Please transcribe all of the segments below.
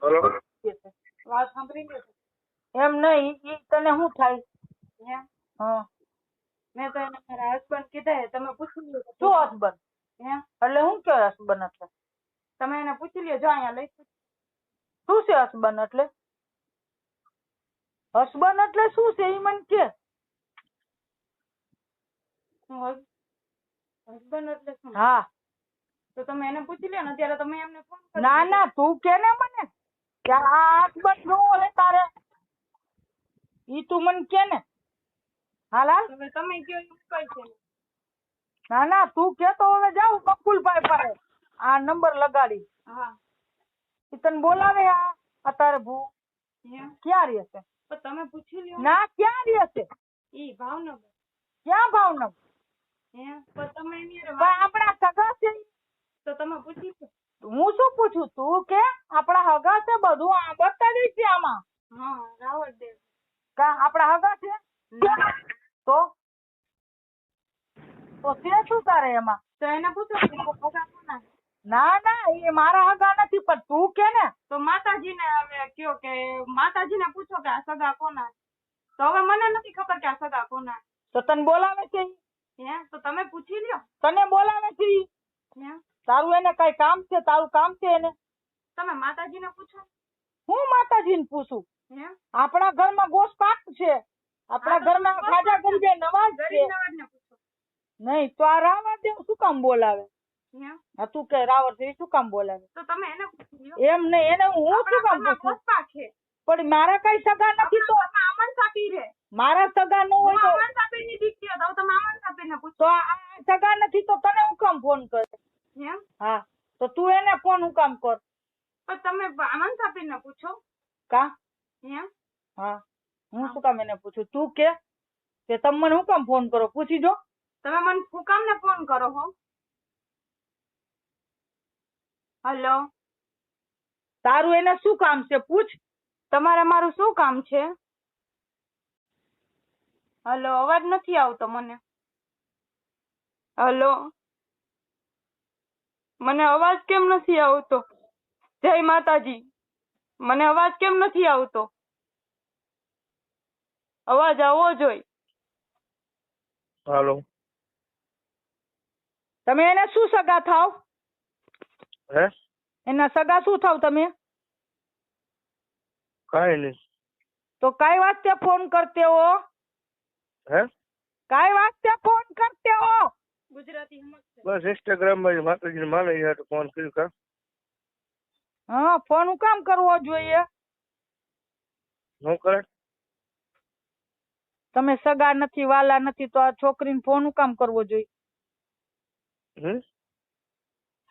Hello. વાત સાંભળી લે એમ નહીં ઈ તને શું થાય હે? હા મેં તો એને મારા હસબન્ડ કીધા તમે પૂછી લ્યો શું હસબન્ડ હે એટલે હું કે હસબન્ડ એટલે તમે એને પૂછી લ્યો જો અહીંયા લઈ શું છે હસબન્ડ એટલે શું છે ઈ મને કે હસબન્ડ એટલે શું? હા તો તમે એને પૂછી લ્યો ને અત્યારે તમે એમને ફોન કરો. ના ના તું કે ને મને કે આ હસબન્ડ નો ઓલે તારે ઈ તું મને કે ને હાલ હાલ તમે કયો એવું કઈ છે ના ના તું કે તો હવે જાઉં બકુલભાઈ પાસે આ નંબર લગાડી હા ઈ તને બોલાવે આ અત્યારે ભૂ ક્યાં રહેશે તમે પૂછી લ્યો ના ક્યાં રહેશે ઈ ભાવનગર ક્યાં ભાવનગર હે પણ તમે એની આપણા સગા છે તો તમે પૂછી હું શું પૂછું તું કે આપણા હગા છે બધું આ બતાવી છે આમાં હા રાવળ દેવ કા આપણા હગા છે તો છે શું તારે એમાં તો એને પૂછો હગા કોના ના ના એ મારા હગા નથી પણ તું કે ને તો માતાજીને હવે કયો કે માતાજીને પૂછો કે આ સગા કોના તો હવે મને નથી ખબર કે આ સગા કોના તો તને બોલાવે છે હે તો તમે પૂછી લ્યો તને બોલાવે છે હે તારું એને કઈ કામ છે તારું કામ છે એને તમે માતાજીને પૂછો હું માતાજીને પૂછું હે આપણા ઘરમાં ગોશ પાક છે આપણા ઘરમાં ખાજા ગરીબે નવાજ છે નહીં તો આ રાવણ દેવ શું કામ બોલાવે હા તું કે રાવણ દેવ શું કામ બોલાવે તો તમે એને પૂછી લ્યો એમ નહીં એને હું શું કામ પૂછું પણ મારા કઈ સગા નથી તો અમન સાપી રે મારા સગા ન હોય તો અમન સાપી ની દીકરી તો તમે અમન સાપીને પૂછો તો આ સગા નથી તો તને હું કામ ફોન કરે એમ હા તો તું એને ફોન હું કામ કર પણ તમે અમન સાપીને પૂછો કા એમ હા હું શું કામ એને પૂછું તું કે તમે મને હું કામ ફોન કરો પૂછી જો તમે મને શું કામ ને ફોન કરો હો હલો તારું એને શું કામ છે પૂછ તમારે મારું શું કામ છે હલો અવાજ નથી આવતો મને હલો મને અવાજ કેમ નથી આવતો જય માતાજી મને અવાજ કેમ નથી આવતો અવાજ આવવો જોઈએ હાલો. તમે એને શું સગા થાવ હે એના સગા શું થાવ તમે કાઈ નહીં तो काय वास्ते फोन करते हो હે काय वास्ते फोन करते हो गुजराती બસ ઇન્સ્ટાગ્રામ માં માતાજીને માને યાર તો ફોન કર્યો કા હા ફોન હું કામ કરવો જોઈએ હું કરે તમે સગા નથી વાલા નથી તો આ છોકરીને ફોન હું કામ કરવો જોઈએ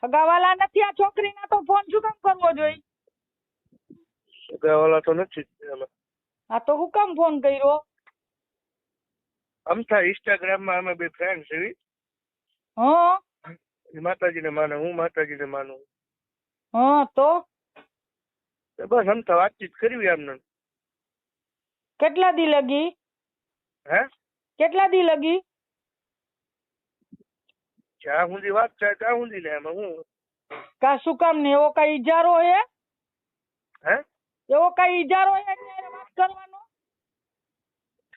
સગા વાલા નથી આ છોકરીને તો ફોન શું કામ કરવો જોઈએ સગાવાલા તો નથી એમાં હા તો હું કામ ફોન કર્યો અમથા ઇન્સ્ટાગ્રામ માં અમે બે ફ્રેન્ડ છે હા માતાજીને માને હું માતાજીને માનું હા તો બસ અમથા વાતચીત કરવી આમને કેટલા દી લગી હે કેટલા દી લગી જ્યાં સુધી વાત થાય ત્યાં સુધી ને એમાં હું કા શું કામ ને એવો કઈ ઈજારો હે હે એવો કઈ ઈજારો હે ત્યારે વાત કરવાનો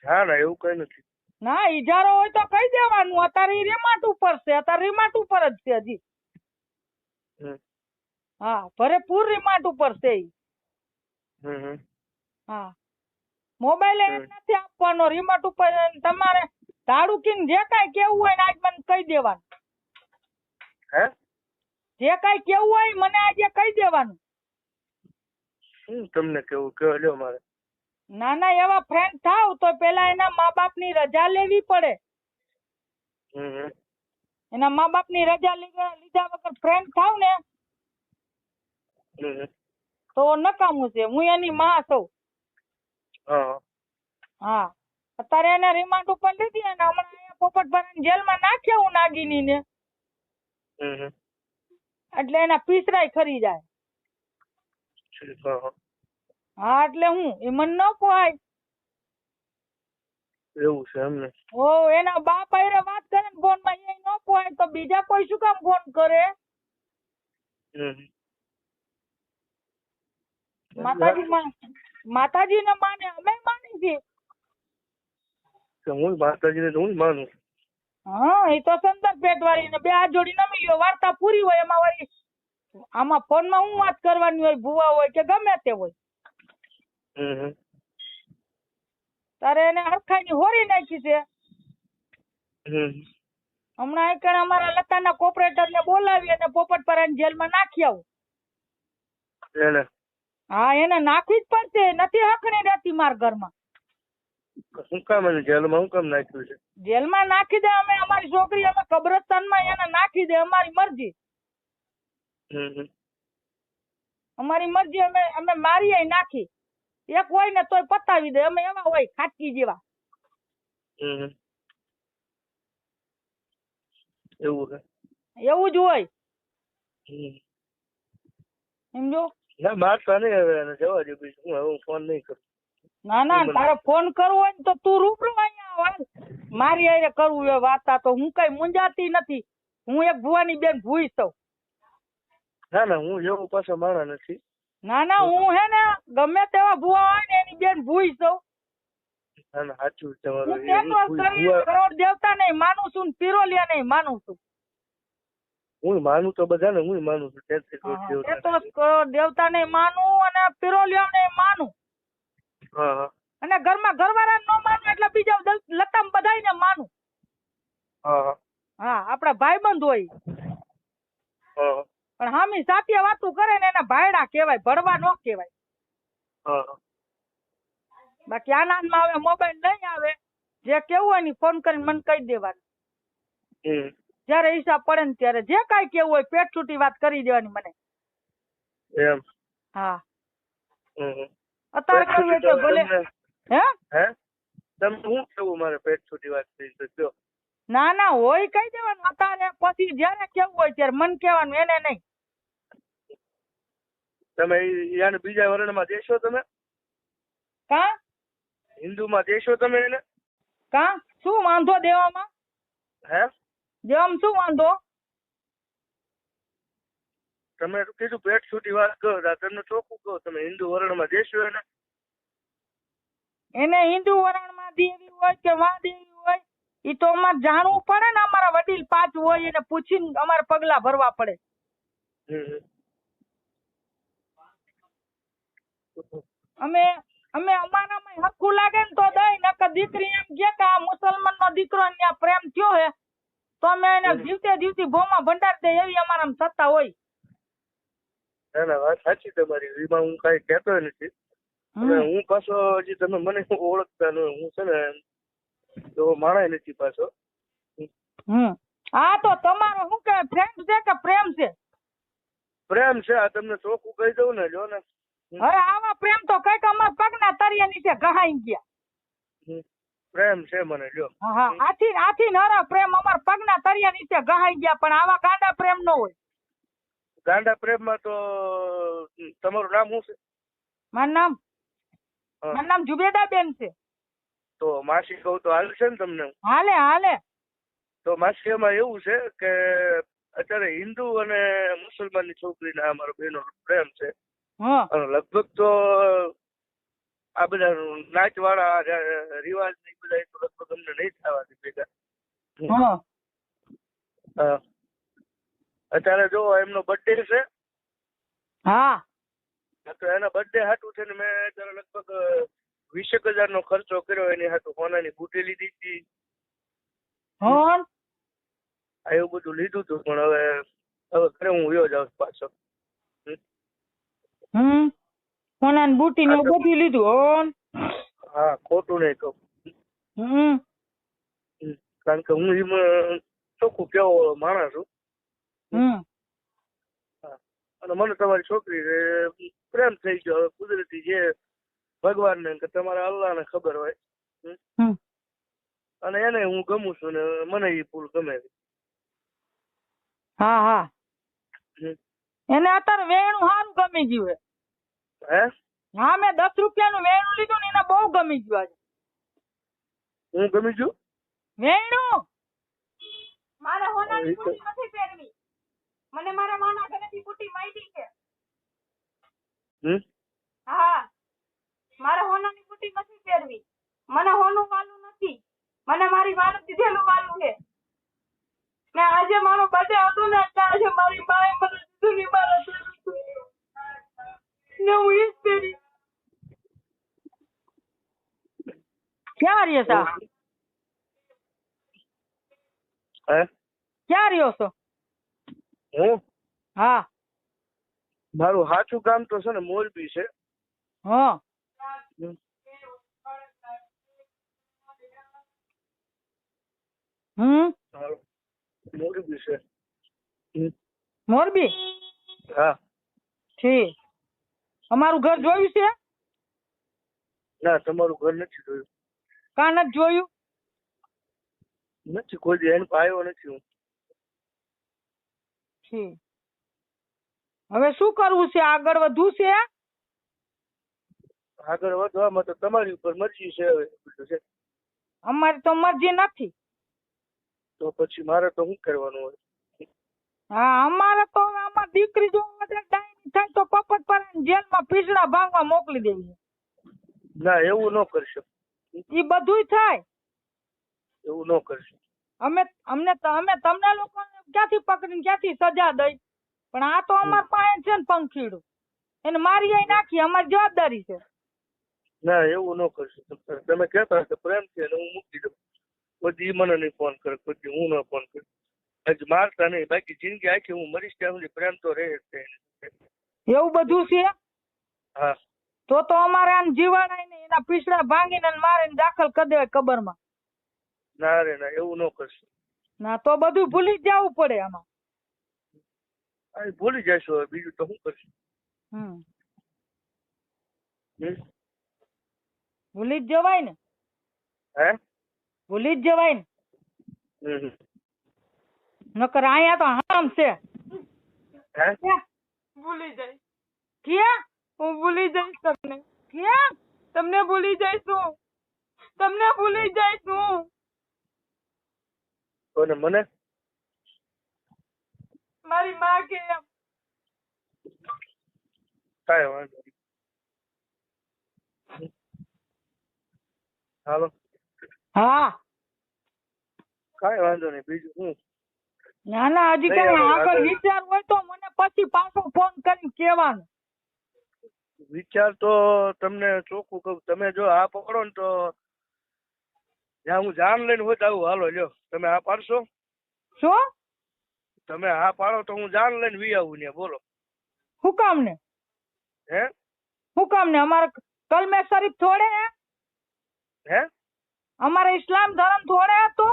હા ના એવું કઈ નથી ના ઈજારો હોય તો કહી દેવાનું અત્યારે ઈ રિમાટ ઉપર છે અત્યારે રિમાટ ઉપર જ છે હજી હા ભરેપૂર રિમાટ ઉપર છે હા મોબાઈલ નથી આપવાનો રિમોટ ઉપર તમારે ધાડુકીને જે કાંઈ કેવું હોય ને આજ મને કહી દેવાનું હે જે કાંઈ કેવું હોય મને આજે કહી દેવાનું શું તમને કેવું કયો લ્યો મારે ના ના એવા ફ્રેન્ડ થાવ તો પેલા એના મા બાપ ની રજા લેવી પડે એના મા બાપ ની રજા લીધા વગર ફ્રેન્ડ થાવ ને તો નકામું છે હું એની માં છું હા અત્યારે એને રિમાન્ડ ઉપર લીધી અને હમણાં અહીંયા પોપટભરાની જેલમાં નાખ્યા હું નાગીની ને એટલે એના પીસરાય ખરી જાય હા એટલે હું એ મને ન પોહાય એવું છે એમને ઓ એના બાપ આયરે વાત કરે ને ફોન માં એ ન પોહાય તો બીજા કોઈ શું કામ ફોન કરે માતાજીને માને, અમે માની છીએ. હું માતાજીને તો હું માનું. હા, એ તો સંદર પેટ વાળી ને બે હાથ જોડી નમી લ્યો, વાર્તા પૂરી હોય. એમાં વળી આમાં ફોનમાં હું વાત કરવાની હોય, ભૂવા હોય કે ગમે તે હોય. તારે એને હરખાઈની હોરી નાખી છે. હમણાં એક અમારા લતાના કોપરેટર ને બોલાવી અને પોપટપરાની જેલમાં નાખી આવું. હા, એને નાખવી જ પડશે, નથી હકણી રહેતી મારા ઘરમાં. શું કામ એને જેલમાં શું કામ નાખ્યું છે? જેલમાં નાખી દે, અમે અમારી છોકરી અમે કબ્રસ્તાનમાં એને નાખી દે, અમારી મરજી. અમારી મરજી, અમે મારીએ નાખી. એક હોય ને તોય પતાવી દે, અમે એવા હોય ખાટકી જેવા. એવું જ હોય. સમજો? ના મારતા નહીં, હવે એને જવા દે. બીજું હું હવે ફોન નહીં કરું. ના ના, તારે ફોન કરવો હોય ને તો તું રૂબરૂ અહીંયા આવ. મારી હારે કરવું એ વાર્તા તો હું કઈ મુંજાતી નથી. હું એક ભુવાની બેન ભૂઈ છું. ના ના, હું એવું પાછો માણા નથી. ના ના, હું હે ને ગમે તેવા ભુવા હોય ને એની બેન ભૂઈ છું. ના ના, સાચું તમારું. કરોડ દેવતા નહીં માનું છું ને પિરોલિયા નહીં માનું છું. હું માનું તો બધા ને, હું માનું છું. કરોડ દેવતા નહીં માનું અને પિરોલિયા નહીં માનું. અને ઘરમાં ઘરવાળા ન માનું એટલે બીજા લતામ બધાને માનું. હા, આપડા ભાઈબંધ હોય. પણ હામી સાત્ય વાતું કરે ને એને ભાયડા કહેવાય, ભરવા ન કહેવાય. બાકી આનંદમાં હવે મોબાઈલ નહીં આવે, જે કેવું હોય ને ફોન કરીને મને કહી દેવાનું. જયારે હિસાબ પડે ને ત્યારે જે કઈ કેવું હોય પેટ છૂટી વાત કરી દેવાની મને. હા, અત્યારે કહ્યું તો ભલે. હે તમે શું કેવું મારે પેટ છૂટી વાત કરી તો? ના ના, હોય કહી દેવાનું અત્યારે. પછી જયારે કેવું હોય ત્યારે મન કહેવાનું, એને નહીં. તમે યાને બીજા વર્ણમાં દેશો તમે? કા હિન્દુમાં દેશો તમે એને? કા શું વાંધો દેવામાં? હે દેવામાં શું વાંધો? તમે કીધું પેટ છૂટી વાત કરો, તમને ચોખ્ખું કહો, તમે હિન્દુ વર્ણમાં દેશો એને? એને હિન્દુ વર્ણમાં દેવી હોય કે વા દેવી હોય એ તો અમારે જાણવું પડે ને. અમારા વડીલ 5 હોય એને પૂછીને અમારે પગલા ભરવા પડે. અમે અમારામાં હરખું લાગે ને તો દઈ, નકર દીકરી એમ કે આ મુસલમાન નો દીકરો ત્યાં પ્રેમ થયો હે તો અમે એને જીવતે જીવતી ભોમાં ભંડાર દે, એવી અમારામાં સત્તા હોય. ના ના, વાત સાચી તમારી. એમાં હું કઈ કહેતો નથી. હું પાછો હજી તમે મને ઓળખતા ન, હું છે ને તો માણા નથી પાછો. હા, તો તમારો શું કે ફ્રેન્ડ છે કે પ્રેમ છે? પ્રેમ છે. આ તમને ચોખ્ખું કહી દઉં ને, જો ને. અરે આવા પ્રેમ તો કઈક અમારા પગના તળિયા નીચે ગહાઈ ગયા. પ્રેમ છે મને, લ્યો. હા, આથી નરા પ્રેમ અમારા પગના તળિયા નીચે ગહાઈ ગયા. પણ આવા ગાંડા પ્રેમ નો હોય. ગાંડા પ્રેમમાં તો તમારું નામ શું છે? મારું નામ જુબેદા બેન છે. તો માસી કહું તો હાલ છે ને તમને? હાલે. તો માસી એમાં એવું છે કે અત્યારે હિન્દુ અને મુસલમાન ની છોકરીને અમારો બેનો પ્રેમ છે. લગભગ તો આ બધા નાચ વાળા રિવાજ ને બધા તો લગભગ અમને નહીં થવાથી ભેગા. અત્યારે જો એમનો બર્થડે છે. હા, તો એના બર્થડે હાટું છે ને મેં અત્યારે લગભગ 20,000 નો ખર્ચો કર્યો. એની હાટું સોનાની બુટી લીધી હતી. એવું બધું લીધું હતું. પણ હવે ઘરે હું વયો જાઉં પાછો. સોનાની બુટી ને બધું લીધું? હા, ખોટું નહીં કહું. કારણ કે હું એમાં ચોખ્ખું કેવો માણસ છું. અને મને તમારી છોકરી પ્રેમ થઈ ગયો. હવે કુદરતી જે ભગવાન ને કે તમારા અલ્લાહ ને ખબર હોય. અને એને હું ગમું છું ને મને એ ફૂલ ગમે છે. હા, એને અત્યારે વેણું સારું ગમી ગયું. હે? હા, મેં 10 રૂપિયાનું વેણું લીધું ને એને બહુ ગમી ગયું. આજે હું ગમી ગયું વેણું? મારે હોનાની બુટી નથી પહેરવી. મને મારા માના ઘરેથી બુટી માંગી છે. હા, બુટ્ટી નથી પહેરવી. મને હોનું વાલું નથી, મને મારી માનું દીધેલું વાલું છે. ને આજે મારો બર્થડે હતો ને એટલે આજે મારી માએ મને દીધું ને મારા ને હું ઈ જ પહેરી. ક્યાં રહ્યો છો? ક્યાં રહ્યો છો? હું હા, મારું સાચું ગામ તો છે ને મોરબી છે. હા, મોરબી છે. મોરબી? હા. ઠીક. અમારું ઘર જોયું છે? ના, તમારું ઘર નથી જોયું. કાં નથી જોયું? નથી, કોઈ દી એને આવ્યો નથી હું. ઠીક. હવે શું કરવું છે? આગળ વધવું છે? આગળ વધવામાં તો તમારી ઉપર મરજી છે. હવે બધું છે. અમારી તો મરજી નથી. તો પછી મારે તો શું કરવાનું હોય? હા, અમારે તો અમાર દીકરી જો ડાયની થાય તો પપટ પર જેલમાં પીસડા ભાંગવા મોકલી દેવી. ના, એવું ન કરશો. ઈ બધુંય થાય. એવું ન કરશો. અમે તમને લોકોને ક્યાંથી પકડીને ક્યાંથી સજા દઈ? પણ આ તો અમાર પાસે છે ને પંખીડું, એને મારી નાખી. અમારી જવાબદારી છે. ના, એવું ન કરશો. તમે કહેતા હશો પ્રેમથી અને હું મૂકી દઉં. બધી મને નહીં ફોન કરે, બધી હું ન ફોન કરું. હજી મારતા નહીં, બાકી જિંદગી આખી હું મરીશ ત્યાં સુધી પ્રેમ તો રહે જ છે. એવું બધું છે? હા. તો અમારે આને જીવાડાય ને એના પીસડા ભાંગીને મારીને દાખલ કરી દેવાય કબરમાં. ના રે ના, એવું ન કરશો. ના, તો બધું ભૂલી જ જવું પડે આમાં. ભૂલી જશો, બીજું તો શું કરશું? ભૂલી જ જવાય ને. હે? ભૂલી જ જવાય ને. નકર અહીંયા તો હામ છે. ભૂલી જાય ક્યાં? હું ભૂલી જઈશ તમને. ક્યાં? તમને ભૂલી જઈશું. તમને ભૂલી જઈશું. કોને? મને? મારી માં કે એમ. કાંઈ વાંધો નહીં. હાલો. હા, કાંઈ વાંધો નહીં. બીજું શું? ના ના, હજી કઈ આગળ વિચાર હોય તો મને પછી પાછો ફોન કરીને કહેવાનું. વિચાર તો તમને ચોખ્ખું કહું, તમે જો આ પકડો ને તો જ્યાં હું જાન લઈને હોય તો આવું. હાલો લ્યો, તમે આ પાડશો? શું? તમે આ પાડો તો હું જાન લઈને વી આવું ને. બોલો હું કામ ને? હે? હું કામ ને? અમારે કલમે શરીફ થોડે હે? અમારે ઇસ્લામ ધર્મ થોડે હતો?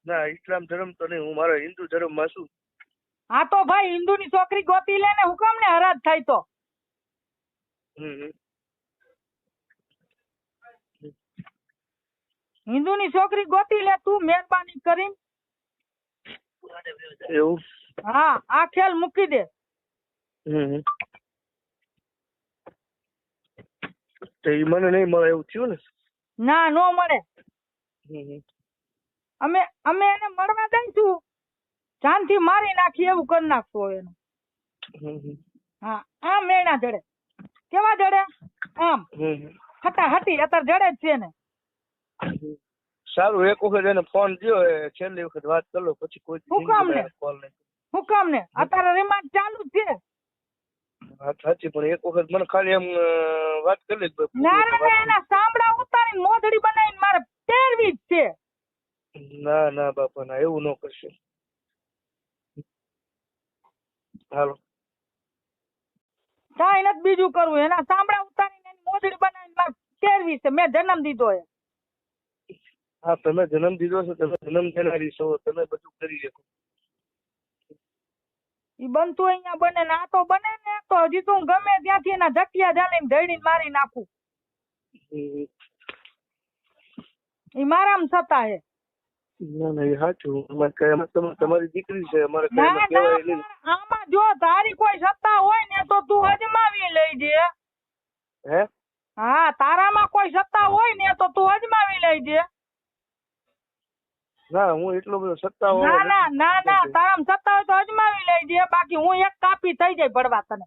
ના, ઇસ્લામ ધર્મ તો નહીં, હું મારા હિન્દુ ધર્મમાં છું. હા તો ભાઈ હિન્દુની છોકરી ગોતી લે ને. હું કામ ને હરાજ થાય તો? હિન્દુની છોકરી ગોતી લે તું મહેરબાની કરીને. એવું? હા, આ ખેલ મૂકી દે. તો ઈ મને નહીં મળે એવું થયું ને? ના, નો મળે. અમે એને મળવા દઈશું. જાનથી મારી નાખી એવું કરી નાખશું એને. હા, આમ મેણા જડે. કેવા જડે? આમ હટા હટી અત્યારે જડે જ છે ને. સારું, એક વખત એને ફોન દયો, છેલ્લી વખત વાત કરી લો, પછી કોઈ હું કામ ને અત્યારે રિમાન્ડ ચાલુ જ છે. હા સાચી, પણ એક વખત મને ખાલી એમ વાત કરી લે. ના એના સાંભળા ઉતારીને મોઢડી બનાવીને મારે પહેરવી જ છે. ના ના બાપા ના, એવું ન કરશો. હાલો. કાંઈ નથી બીજું કરવું. એના સાંભળા ઉતારીને એની મોઢડી બનાવીને મારે પહેરવી છે. મેં જન્મ દીધો એ. હા, તમે જન્મ દીધો છો, તમે જન્મ દેનારી છો, તમે બધું કરી શકો. ઈ બનતું અહીંયા બને ને આ તો બને ને તો હજી તો હું ગમે ત્યાંથી એના ધટિયા જાલીને ધડીને મારી નાખું. ઈ મારામાં સત્તા હે. ના ના, એ સાચું. તમારી દીકરી છે, અમારે આમાં જો તારી કોઈ સત્તા હોય ને તો તું અજમાવી લેજે. હે? હા, તારામાં કોઈ સત્તા હોય ને તો તું અજમાવી લેજે. ના, હું એટલો બધો સત્તા ના તારામાં સત્તા હોય તો અજમાવી લેજે. બાકી હું એક કાપી થઈ જાય ભરવા તને.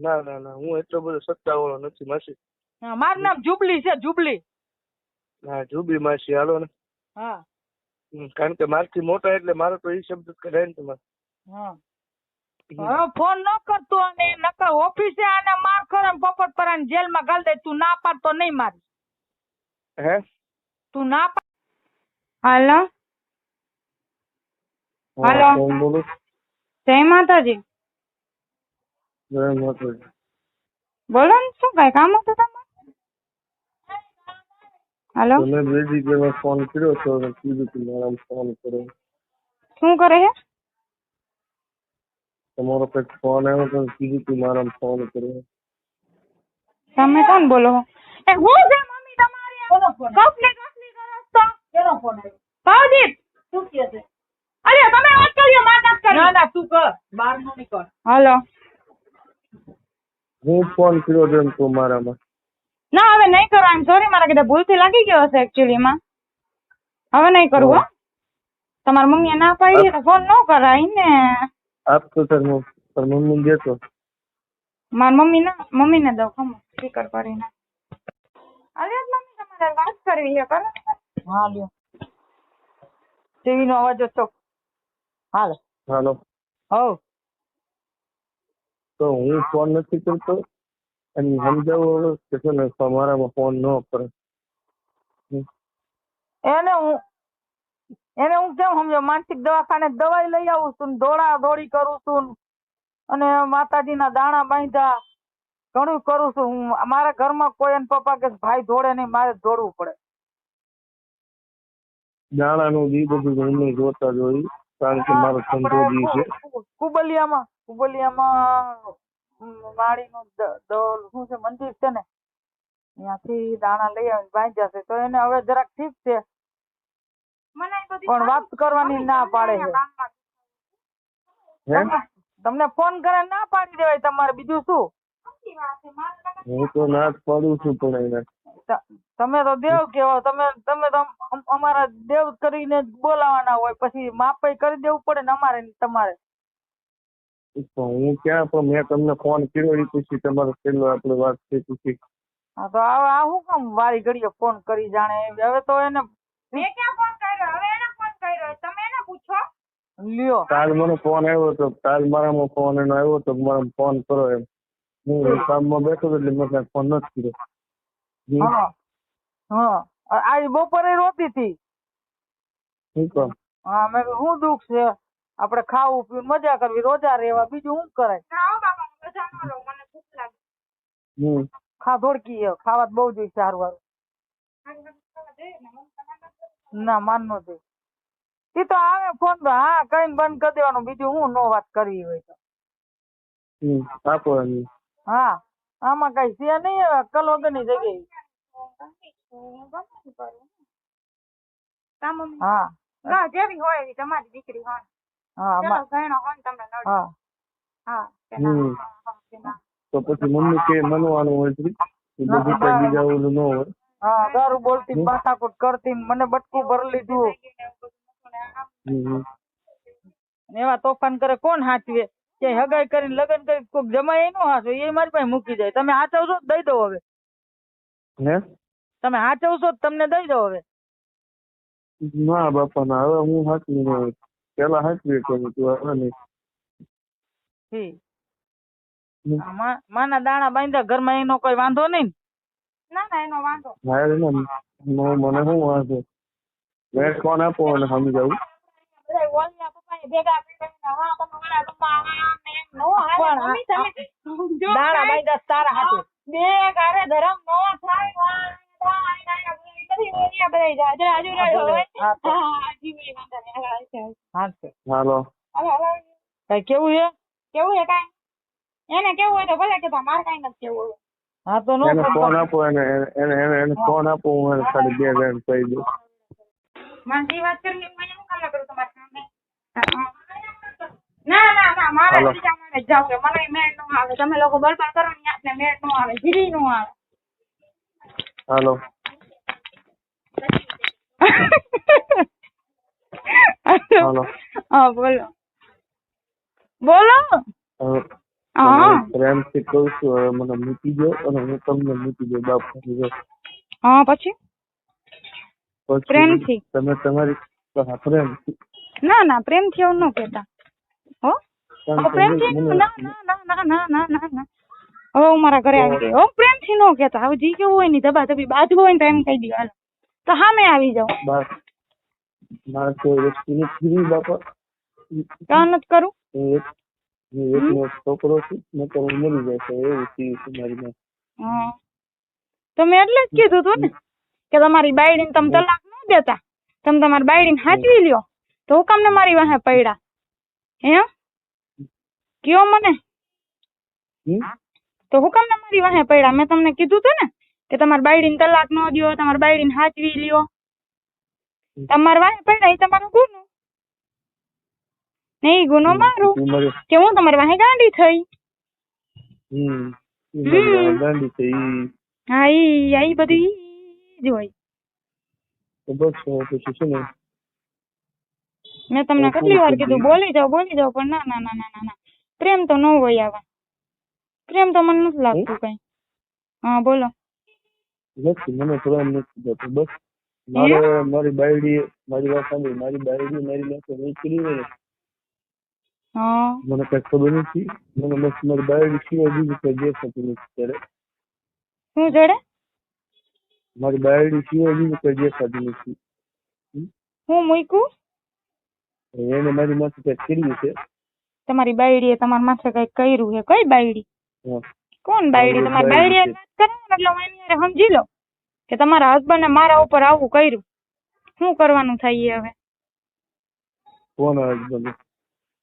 ના ના ના, હું એટલો બધો સત્તા વાળો નથી માસી. હા, મારું નામ જુબલી છે, જુબલી. હા, જુબી માસી હાલો ને. હા. કારણ કે મારથી મોટા એટલે મારો તો એ શબ્દ કઢાય ને તમારે. હા. હવે ફોન ન કરતો અને નકર ઓફિસે આને માર કરે પોપટ પર જેલમાં ગાલ દે. તું ના પાડતો નહીં મારી. હે? તું ના પાડ. હાલો. હાલો. કોણ બોલો? જય માતાજી. જય માતાજી. બોલો ને, શું કઈ કામ હતું તમારે? હાલો. તમે બેજી કે ફોન કર્યો તો કીધું કે મારા ફોન કરો. શું કરે છે? તમારો કંઈક ફોન આવ્યો તો કીધું કે મારા ફોન કરો. તમે કોણ બોલો? એ હું છે મમ્મી તમારી? કોનો ફોન? કપલી કરો તો કેનો ફોન આવ્યો? ભાવજી શું કહે છે? અરે તમે વાત કર્યો માતા કરી. ના ના તું કર, બહાર નો નીકળ. હાલો. હું ફોન કર્યો તો એમ તો મારામાં. ના હવે નહીં કરો. આમ સોરી, મારા કીધે ભૂલથી લાગી ગયો હશે એકચ્યુઅલી માં. હવે નહીં કરું હો. તમારી મમ્મીએ ના પાડી તો ફોન ન કરાય ને. આપ તો સર મમ્મી દેતો. મારી મમ્મી ને દઉં ખમો સ્પીકર કરીને. અરે મમ્મી તમારે વાત કરવી છે કરો. હા લ્યો. ટીવી નો અવાજ હતો. હાલો. હાલો. હો. તો હું ફોન નથી કરતો અને સમજાવો કે છે ને મારામાં ફોન ન કરે. એને હું કેમ સમજો? માનસિક દવાખાને દવાઈ લઈ આવું છું, દોડા દોડી કરું છું અને માતાજીના દાણા બાંધ્યા, ઘણું કરું છું હું. મારા ઘરમાં કોઈ એને પપ્પા કે ભાઈ દોડે નહીં, મારે દોડવું પડે. દાણાનું દી બધું એમને જોતા જોઈ, કારણ કે મારો ધંધો દી છે. કુબલિયામાં વાડીનું શું છે મંદિર છે ને, ત્યાંથી દાણા લઈ આવીને બાંધ્યા છે. તો એને હવે જરાક ઠીક છે, પણ વાત કરવાની ના પાડે છે. તમને ફોન કરે ના પાડી દેવાય તમારે, બીજું શું? હું તો ના જ પાડું છું, પણ એને તમે તો દેવ કેવો, તમે તો અમારા દેવ કરીને બોલાવાના હોય, પછી માપે કરી દેવું પડે ને અમારે તમારે. હું ક્યાં, પણ મેં તમને ફોન કર્યો એ પછી તમારો પેલો આપણે વાત થઈ પછી. હા તો હવે આ શું કામ વારી ઘડીએ ફોન કરી જાણે? હવે તો એને મેં ક્યાં ફોન કર્યો? હવે એને ફોન કર્યો, તમે એને પૂછો. લ્યો, કાલ મને ફોન આવ્યો તો, કાલ મારામાં ફોન એનો આવ્યો તો મારા ફોન કરો એમ. હું કામમાં બેઠો એટલે મેં કાંઈ ફોન નથી કર્યો. હા આજ બપોરે રોતી હતી. શું કામ? હા મેં શું દુઃખ છે? આપણે ખાવું પીવું મજા કરવી, રોજા રહેવા, બીજું શું કરાય? ખા ધોડકી ખાવા બહુ જોઈએ સારું વાળું. ના માન નો દે. એ તો આવે ફોન તો હા કઈ બંધ કરી દેવાનું, બીજું હું નો વાત કરવી હોય તો. આપો. હા આમાં કઈ છે નહીં, હવે કલ વગરની જગ્યાએ. હા ના જેવી હોય એવી તમારી દીકરી હોય. હા ચલો ગણો હોય તમને નડે. હા હા તો પછી મમ્મી કે મનવાનું હોય છે, બધું કઈ બીજા ઓલું ન હોય. હા દારૂ બોલતી માથાકૂટ કરતી મને બટકું ભરી લીધું. એવા તોફાન કરે કોણ હાચવે? કે હગાઈ કરીને લગ્ન કરી કોઈક જમાય નો હાચવે, એ મારી પાસે મૂકી જાય. તમે હાચવશો દઈ દો હવે. હે તમે હાચવશો તમને દઈ દો હવે. ના બાપા ના, હવે હું હાચવી ન હોય. પેલા હાચવી કરું તું, હવે નહીં. માના દાણા બાંધ્યા ઘરમાં, એનો કોઈ વાંધો નહીં. ના ના એનો વાંધો મને શું વાંધો? મેં ફોન આપો અને સમજાવું. દાણા બાંધ્યા તારા હાથે બે ગારે ધરમ નો હાલો કઈ કેવું છે? કેવું છે કઈ? એને કેવું હોય તો ભલે કે મારે કઈ નથી કેવું. હા તો એને ફોન આપો, એને ફોન આપો, હું એને ખાલી 2 મિનિટ કહી દઉં. મારી વાત કરી મને શું કામ કરું તમારી સામે? ના મારે બીજા મને જાવ કે મને મેળ નો આવે. તમે લોકો બળબડ કરો ને આપને મેળ નો આવે, જીરી નો આવે. હાલો હાલો હા બોલો બોલો. હા પ્રેમથી કહું છું હવે મને મૂકી દો અને હું તમને મૂકી દો બાપ કરી હા પછી પ્રેમથી તમે તમારી પ્રેમથી ના ના પ્રેમથી એવું ન કહેતા હો પ્રેમથી ના ના ના ના ના ના ના ના હવે હું મારા ઘરે આવી ગઈ હો પ્રેમથી ન કહેતા હવે જી કેવું હોય ને ધબા ધબી બાજુ હોય ને તો એમ કહી દો હાલો તો સામે આવી જાઓ મારે કોઈ વસ્તુ નથી બાપા કાં નથી કરું એકનો છોકરો છું નકર હું મરી જાય છે એવું થયું છે મારી માં તો મેં એટલે જ કીધું તું ને કે તમારી બાયડીને તમે તલાક ન દેતા તમે તમારી બાયડીને સાચવી લ્યો તો હું કામને મારી વાહે પડ્યા હે કયો મને તો હું કામને મારી વાહે પડ્યા મેં તમને કીધું તું ને કે તમારી બાયડીને તલાક ન દ્યો તમારી બાયડીને સાચવી લ્યો તમારી વાહે પડ્યા એ તમારો ગુનો નહીં ગુનો મારો કે હું તમારી વાહે ગાંડી થઈ હા ઈ બધું ઈ જ હોય મેં તમને કેટલી વાર કીધું બોલી જાઓ પણ ના ના ના ના ના પ્રેમ તો ન હોય આવા પ્રેમ તો મને નથી લાગતું કઈ હા બોલો મને પ્રેમ નથી થતો બસ મારી બાયડી મારી વાત સાંભળી મારી બાયડી મારી પાસે નીકળી હોય મને કઈ ખબર નથી મને બસ મારી બાયડી સિવાય બીજું કઈ દેખાતું નથી ત્યારે શું જોડે મારી બાયડી સિવાય બીજું કઈ દેખાતું નથી હું મૂક્યું એને મારી માથે કઈ કર્યું છે તમારી બાયડીએ તમારી માથે કઈ કર્યું છે કઈ બાયડી કોણ બાયડી તમારી બાયડી વાત કરો એટલે હું એની હારે સમજી લો કે તમારા હસબન્ડે મારા ઉપર આવું કર્યું શું કરવાનું થાય હવે કોણ હસબન્ડ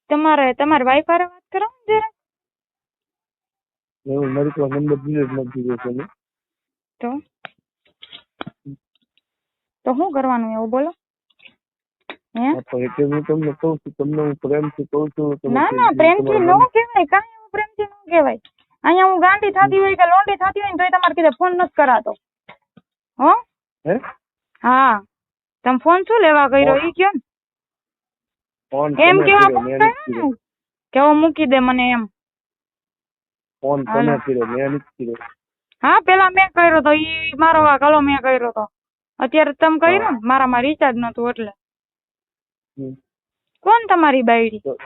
તમારી વાઈફ હારે વાત કરો ને જરા એવું મારી પાસે નંબર ડિલીટ નથી કર્યો છે તો શું કરવાનું એવું બોલો હું તમને કહું છું તમને હું પ્રેમથી કહું છું ના ના પ્રેમથી ન કહેવાય કાંઈ એવું પ્રેમથી ન કહેવાય અહીંયા હું ગાંડી થતી હોય કે લોંડી થતી હોય ને તોય તમારે કીધે ફોન નથી કરાતો હો હા તમે ફોન શું લેવા કર્યો ઈ કયો ને એમ કેવા ફોન કર્યો કે હું મૂકી દે મને એમ ફોન તમે કર્યો મેં નથી કર્યો હા પેલા મેં કર્યો તો ઈ મારો વાકલો મેં કર્યો તો અત્યારે તમે કર્યો ને મારામાં રિચાર્જ નતું એટલે કોણ તમારી બાયડી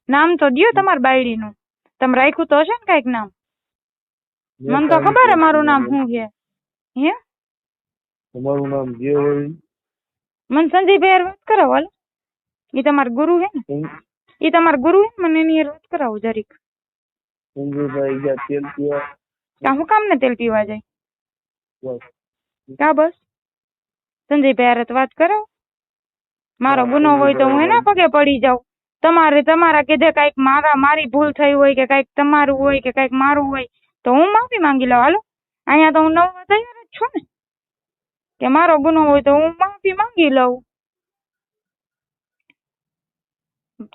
નામ તો દ્યો તમારી બાયડી નું તમે રાખ્યું તો હશે ને કઈક નામ મને તો ખબર હે મારું નામ શું છે હે તમારું નામ જે હોય મને સંજયભાઈ વાત કરાવો હાલ ઈ તમારા ગુરુ હે ને ઈ તમારા ગુરુ હે મને એની વાત કરાવો જરીક સંજયભાઈ જા તેલ પીવા હું કામ ને તેલ પીવા જાય કા બસ સંજયભાઈ હારે વાત કરાવો મારો ગુનો હોય તો હું એના પગે પડી જાઉં તમારા કીધે કઈક મારી ભૂલ થઈ હોય કે કઈક તમારું હોય કે કઈક મારું હોય તો હું માફી માંગી લઉં હાલો અહીંયા તો હું નવવા તૈયાર જ છું ને કે મારો ગુનો હોય તો હું માફી માંગી લઉં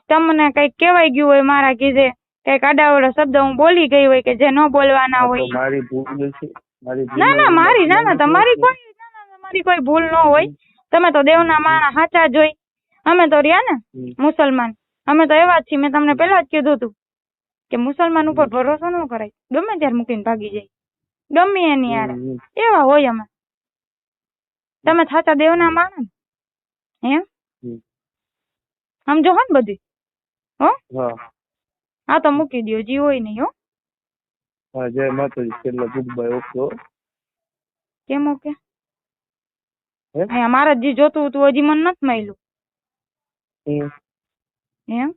તમને કઈક કહેવાય ગયું હોય મારા કીધે કઈક આડાવડો શબ્દ હું બોલી ગઈ હોય કે જે ન બોલવાના હોય ના ના મારી ના ના તમારી કોઈ ભૂલ ન હોય તમે તો દેવના માણા સાચા જોઈ અમે તો રહ્યા ને મુસલમાન અમે તો એવા જ છીએ મેં તમને પેલા જ કીધું હતું કે મુસલમાન ઉપર ભરોસો ન કરાય ગમે ત્યારે મૂકીને ભાગી જાય ગમે એની યાર એવા હોય અમે તમે સાચા દેવના માણા હે સમજો હો ને બધી હો હા તો મૂકી દો જી હોય નહીં હો જય માતાજી છેલ્લા ગુડબાય ઓકે કેમ ઓકે મારે જે જોતું હતું હજી મને નથી મળ્યું એમ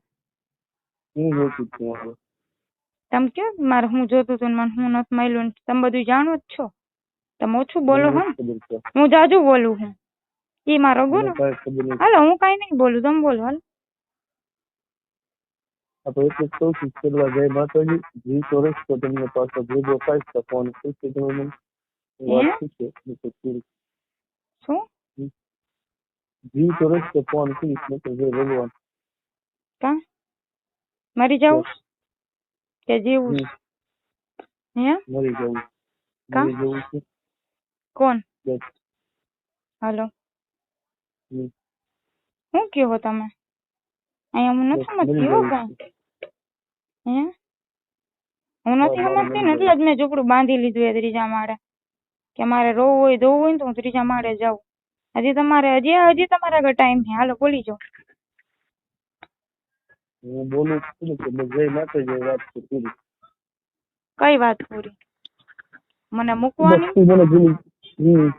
તમે કયો મારે હું જોતું હતું મને હું નથી મળ્યું તમે બધું જાણો જ છો તમે ઓછું બોલો હો હું જાજુ બોલું હું ઈ મારો ગુનો હાલો હું કઈ નહીં બોલું તમે બોલો હાલો આપણે એટલે કહું છું છેલ્લા જય માતાજી જી ચોરસ તો તમને પાછો ભેગો થાય તો ફોન કરશે તમે મને વાત છે શું જી ચોરસ તો ફોન કરીશ ને તો ભગવાન કા મરી જાવ કે જીવું હે મરી જવું મરી જવું છે કોણ હાલો શું કહો તમે અહીંયા હું નથી સમજતી હો કઈ હે હું નથી સમજતી ને એટલે જ મેં ઝૂંપડું બાંધી લીધું એ ત્રીજા માળે કે મારે રોવું હોય ધોવું હોય ને તો હું ત્રીજા માળે જાઉં. હજી તમારા આગળ ટાઈમ છે, હાલો બોલી જાઓ. હું બોલું છું કે જય માતાજી વાત છે પૂરી. કઈ વાત પૂરી? મને મૂકવાની? બસ તું મને ભૂલી.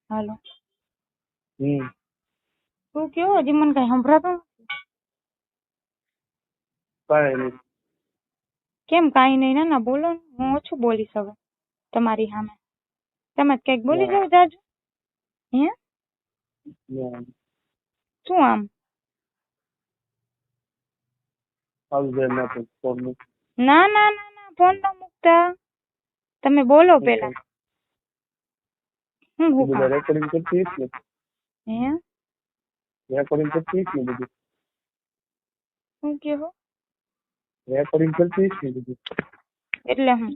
હાલો તું કેવો હજી મને કઈ સંભળાતું નથી. કાંઈ નહીં. કેમ કાંઈ નહીં? ના ના બોલો ને, હું ઓછું બોલીશ હવે તમારી સામે. તમે જ કઈક બોલી જાવ જાજુ. હે શું આમ? ના ના ના ના ફોન ન મૂકતા, તમે બોલો પેલા. હું રેકોર્ડિંગ કરતી ને? હે રેકોર્ડિંગ કરતી ને બધું? શું કેવો? રેકોર્ડિંગ કરતી ને બધું? એટલે હું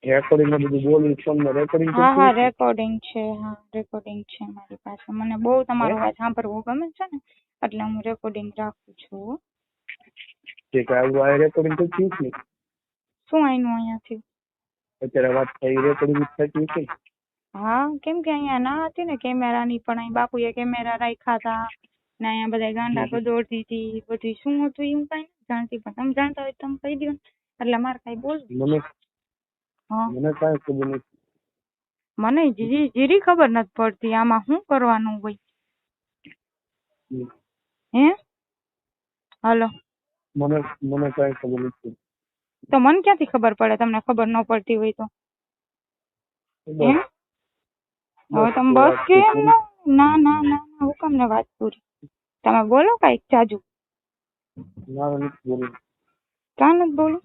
રેકોર્ડિંગ માં બધું બોલું ફોન માં રેકોર્ડિંગ કરતી? હા રેકોર્ડિંગ છે. હા રેકોર્ડિંગ છે મારી પાસે. મને બહુ તમારો અવાજ સાંભળવો ગમે છે ને એટલે હું રેકોર્ડિંગ રાખું છું. કે આ રેકોર્ડિંગ કરતી ને? શું આઈનું અહીંયા થયું? અત્યારે વાત થઈ રેકોર્ડિંગ થતી છે. હા કેમ કે અહીંયા ના હતી ને કેમેરાની, પણ અહીં બાપુએ કેમેરા રાખ્યા હતા ને અહીંયા બધા ગાંડા ગદોડતી હતી. બધી શું હતું એ હું કઈ નથી જાણતી, પણ તમે જાણતા હોય તમે કહી દો ને એટલે મારે કઈ બોલવું. મને કાંઈ ખબર નથી. મને જીરી ખબર નથી પડતી આમાં શું કરવાનું હોય. હે હાલો મને કાંઈ ખબર નથી. તો મને ક્યાંથી ખબર પડે તમને ખબર ન પડતી હોય તો? હવે તમે બસ કેમ? ના ના ના હુકમ ને વાત પૂરી. તમે બોલો કઈક જાજુ. ક્યાં નથી બોલું?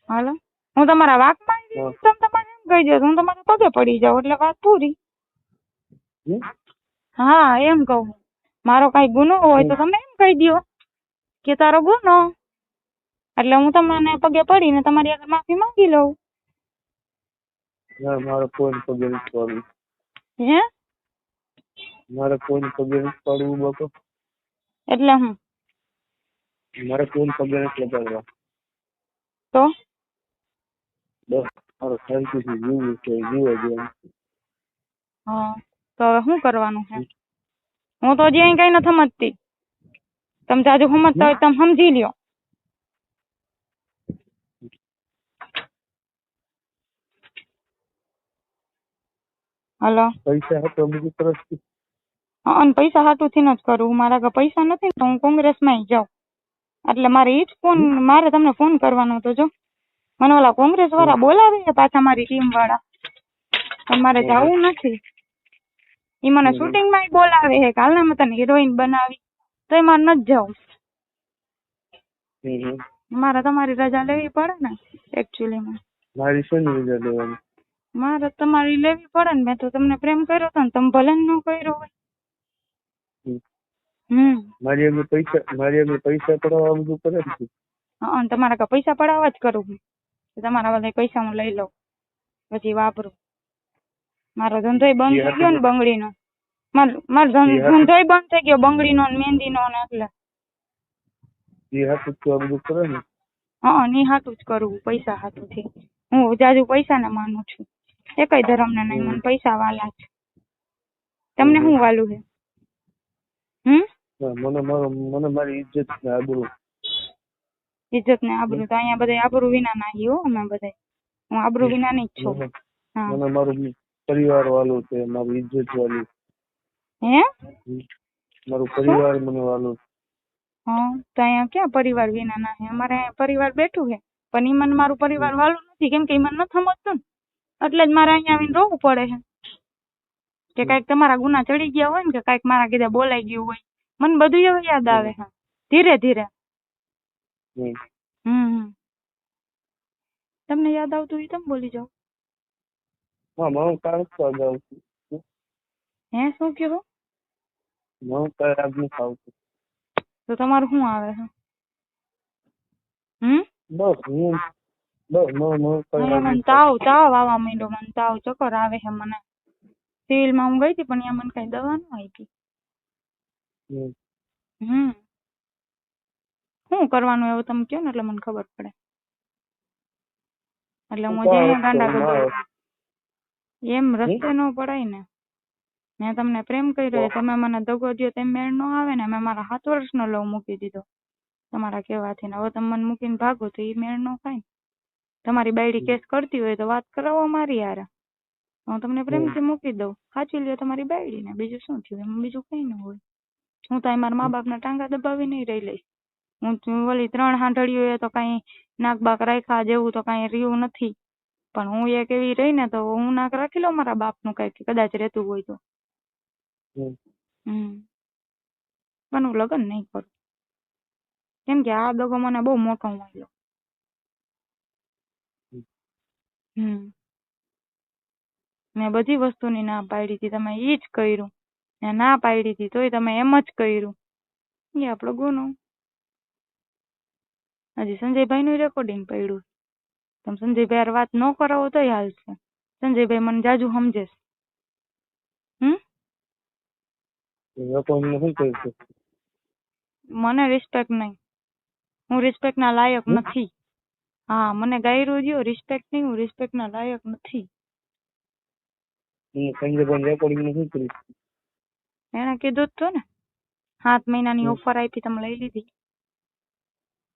હાલો હું તમારા વાકમાં તમે તમારે એમ કહી દો હું તમારા પગે પડી જાઉં એટલે વાત પૂરી. હા એમ કહું. મારો કઈ ગુનો હોય તો તમે એમ કહી દો કે તારો ગુનો, એટલે હું તમને પગે પડીને તમારી આગળ માફી માંગી લઉં. મારે કોઈ પગે નથી પડવું. હે મારે કોઈ પગે નથી પડવું બાપા. એટલે હું મારે કોઈ પગે નથી લગાડવા. તો બસ મારો શાંતિથી જીવવું છે, જીવવા દેવાનું. હા તો હવે શું કરવાનું છે? હું તો હજી અહીં કઈ નથી સમજતી. તમે જાજુ સમજતા હોય તમે સમજી લ્યો. હલો પૈસા હતો બીજી તરફથી? હા પૈસા હાટુથી જ કરું. મારા આગળ પૈસા નથી ને તો હું કોંગ્રેસમાં જાઉં. એટલે મારે ઈ જ ફોન, મારે તમને ફોન કરવાનો હતો. જો મને ઓલા કોંગ્રેસ વાળા બોલાવે છે પાછા, મારી ટીમ વાળા, પણ મારે જવું નથી. ઈ મને શૂટિંગ માં બોલાવે છે, કાલ ના મેં તને હિરોઈન બનાવી, તો મારે નથી જવું. મારે તમારી રજા લેવી પડે ને એકચ્યુઅલી માં. મારી શેની રજા લેવાની? મારે તમારી લેવી પડે ને. મેં તો તમને પ્રેમ કર્યો હતો ને તમે ભલે ન કર્યો હોય. મારી આગળ પૈસા પડાવવા બધું કરે છે. હા તમારા કા પૈસા પડાવવા જ કરું હું. તમારા બધા પૈસા હું લઈ લઉં પછી વાપરું. મારો ધંધોય બંધ થઈ ગયો ને બંગડીનો. મારો ધંધોય બંધ થઈ ગયો બંગડીનો ને મહેંદીનો ને એટલે. બધું કરે ને? હા ની હાટું જ કરવું, પૈસા હાટું થી. હું જાજુ પૈસા ને માનું છું. એકય ધર્મ ને નહીં, મને પૈસા વાલા છે. તમને શું વાલું છે? મને મારી ઇજ્જત ને આબરૂ. ઇજ્જત ને આબરૂ તો અહીંયા બધા આબરૂ વિના નાહી હો. અમે બધા હું આબરૂ વિના ની જ છું. મને મારું પરિવાર વાલું છે, મારી ઇજ્જત વાલું. હે મારું પરિવાર મને વાલું. હા તો અહીંયા ક્યાં પરિવાર વિના નાહી? અમારે અહીંયા પરિવાર બેઠું છે, પણ ઈ મને મારું પરિવાર વાલું નથી, કેમ કે ઈ મને નથી સમજતું ને, એટલે જ મારે અહીંયા આવીને રોવું પડે છે. કે કઈક તમારા ગુના ચડી ગયા હોય ને, કે કઈક મારા કીધે બોલાઈ ગયું હોય, મને બધું એવું યાદ આવે છે ધીરે ધીરે. તમને યાદ આવતું હોય તમે બોલી જાઓ. હે શું કહો? તો તમારું શું આવે છે? મને તાવ આવવા માંડ્યો. મને તાવ ચક્કર આવે છે. મને સિવિલ માં હું ગઈ હતી પણ અહીંયા મને કઈ દવા ન આપી. શું કરવાનું એવું તમે કહો ને એટલે મને ખબર પડે. એટલે હું તો જઈને ગાંડા ના કરી આવે. દઉં. એમ રસ્તે ન પડાય ને. મેં તમને પ્રેમ કર્યો તમે મને દગો દ્યો તેમ મેળ ન આવે ને. મેં મારા 7 વર્ષનો લવ મૂકી દીધો તમારા કહેવાથી ને હવે તમે મને મૂકીને ભાગો તો એ મેળ ન ખાય ને. તમારી બાયડી કેસ કરતી હોય તો વાત કરાવો મારી યાર. હું તમને પ્રેમથી મૂકી દઉં. સાચી લ્યો તમારી બાયડી ને. બીજું શું થયું એમાં? બીજું કઈ ન હોય. હું તો મારા મા બાપના ટાંગા દબાવી નહીં રહી લઈશ. હું ઓલી 3 હાંડળીઓ એ તો કઈ નાક બાક રાખ્યા જેવું તો કઈ રહ્યું નથી. પણ હું એક એવી રહી ને તો હું નાક રાખી લઉં મારા બાપનું કઈક કદાચ રહેતું હોય તો. પણ હું લગ્ન નહીં કરું કેમ કે આ દગો મને બહુ મોટો મળ્યો. મેં બધી વસ્તુની ના પાડી હતી તમે ઈ જ કર્યું. મેં ના પાડી હતી તોય તમે એમ જ કર્યું. એ આપણો ગુનો. હજી સંજયભાઈ નું રેકોર્ડિંગ પડ્યું. તમે સંજયભાઈ વાત ન કરાવો તો હાલશે. સંજયભાઈ મને જાજુ સમજે છે. મને રિસ્પેક્ટ નહીં. હું રિસ્પેક્ટ ના લાયક નથી. હા મને ગાયરું દ્યો રિસ્પેક્ટ નહીં. હું રિસ્પેક્ટ ના લાયક નથી. એને કીધું જ તો ને 7 મહિનાની ઓફર આપી તમે લઈ લીધી?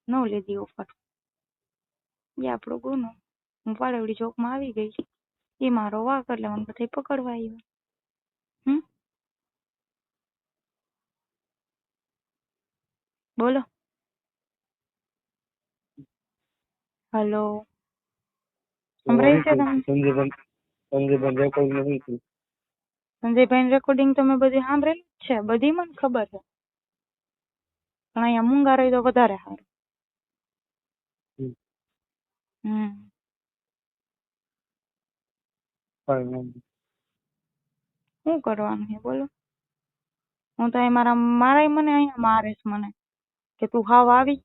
ન લીધી ઓફર. એ આપણો ગુનો. હું પાડેવડી ચોકમાં આવી ગઈ. એ મારો વાક એટલે મને બધા પકડવા આવ્યા. બોલો. હલો સંભળાય છે તમને? સંજયભાઈ રેકોર્ડિંગ તો મેં બધી સાંભળેલી જ છે. બધી મને ખબર છે. પણ અહીંયા મૂંગા રહી તો વધારે સારું. શું કરવાનું છે બોલો? હું તો મારા મને અહીંયા મારે છે મને કે તું હાવ આવી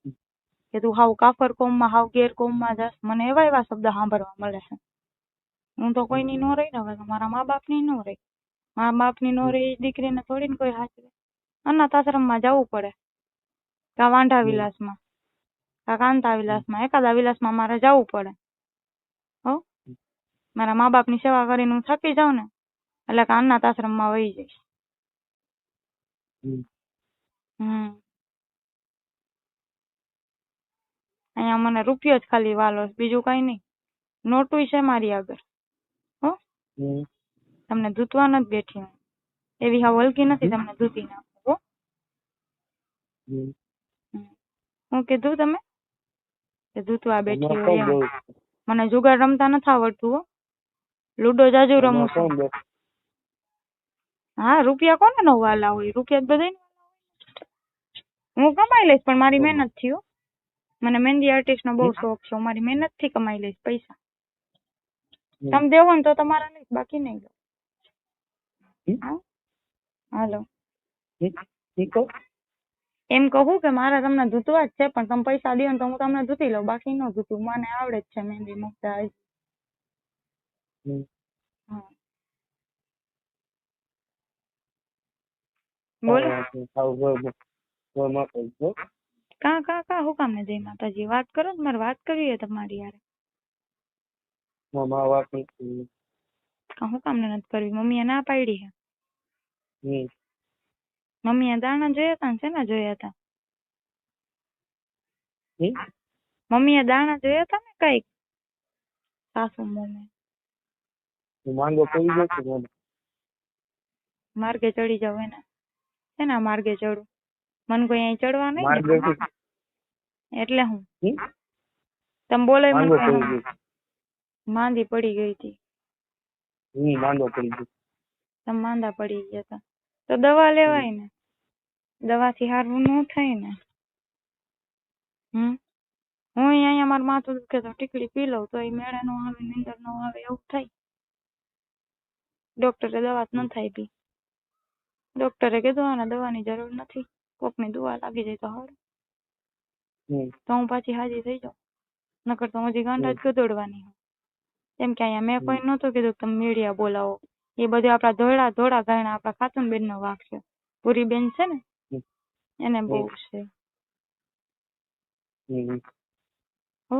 કે તું હાવ કાફર કોમમાં હાવ ગેર કોમમાં જાસ. મને એવા શબ્દ સાંભળવા મળે છે. હું તો કોઈની નો રહી ને હવે મારા મા બાપની નો રહી. મા બાપની નો રહી દીકરીને થોડીને કોઈ હાચવે. અનાથ આશ્રમમાં જવું પડે. કા વાંઢા વિલાસમાં કા કાંતા વિલાસમાં એકાદા વિલાસમાં મારે જવું પડે. હો મારા મા બાપની સેવા કરીને હું થાકી જાઉં ને એટલે કે અનાથ આશ્રમમાં વહી જઈશ. અહીંયા મને રૂપિયો જ ખાલી વાલો બીજું કઈ નહીં. નોટું છે મારી આગળ. હો તમને ધૂતવા નથી બેઠી હું. એવી હા વલકી નથી તમને ધૂતી નાખું. હું કીધું તમે કે ધૂતવા બેઠી હોય એમ. મને જુગાર રમતા નથી આવડતું. હો લૂડો જાજુ રમું છું. હા રૂપિયા કોને નો વાલા હોય? રૂપિયા બધા હું કમાઈ લઈશ પણ મારી મહેનત થી. મને મહેંદી આર્ટિસ્ટ નો બહુ શોખ છે. મારી મહેનત થી કમાઈ લઈશ પૈસા. તમે દેવો ને તો તમારા લઈશ બાકી નહીં લો. હાલો એમ કહું કે મારા તમને ધૂતવા જ છે પણ તમે પૈસા દો ને તો હું તમને ધૂતી લઉં બાકી ન ધૂતું. મને આવડે જ છે મહેંદી મૂકતા. બોલો કા હું કામ ને જય માતાજી વાત કરો ને. મારે વાત કરવી તમારી યાર. હું કામ ને નથી કરવી? મમ્મીએ ના પાડી છે. મમ્મીએ દાણા જોયા હતા ને શેના જોયા હતા? મમ્મીએ દાણા જોયા હતા ને કઈક સાસુ મમ્મી. માર્ગે ચડી જાવ એને. શેના માર્ગે ચડું? મને કોઈ અહીં ચડવા નહીં એટલે હું તમે બોલો મને માંદી પડી ગઈ હતી. તમે માંદા પડી ગયા હતા તો દવા લેવાય ને. દવાથી હારવું ન થાય ને. હું અહીંયા મારું માથું દુખે તો ટીકડી પી લઉં તો એ મેળે નો આવે નીંદર નો આવે એવું થાય. ડોક્ટરે દવા જ નથી આપી. ડોક્ટરે કીધું આને દવાની જરૂર નથી. કોકની દવા લાગી જાય તો સારું. તો હું પાછી હાજી થઈ જાઉં. નકર તો હજી ગાંડા જ ગદોડવાની. કેમ કે અહીંયા મેં કોઈ નહોતું કીધું તમે મીડિયા બોલાવો. એ બધું આપડા ધોળા ગાયણા આપડા ખાતુનબેન નો વાક છે. પૂરી બેન છે ને એને બહુ છે. હો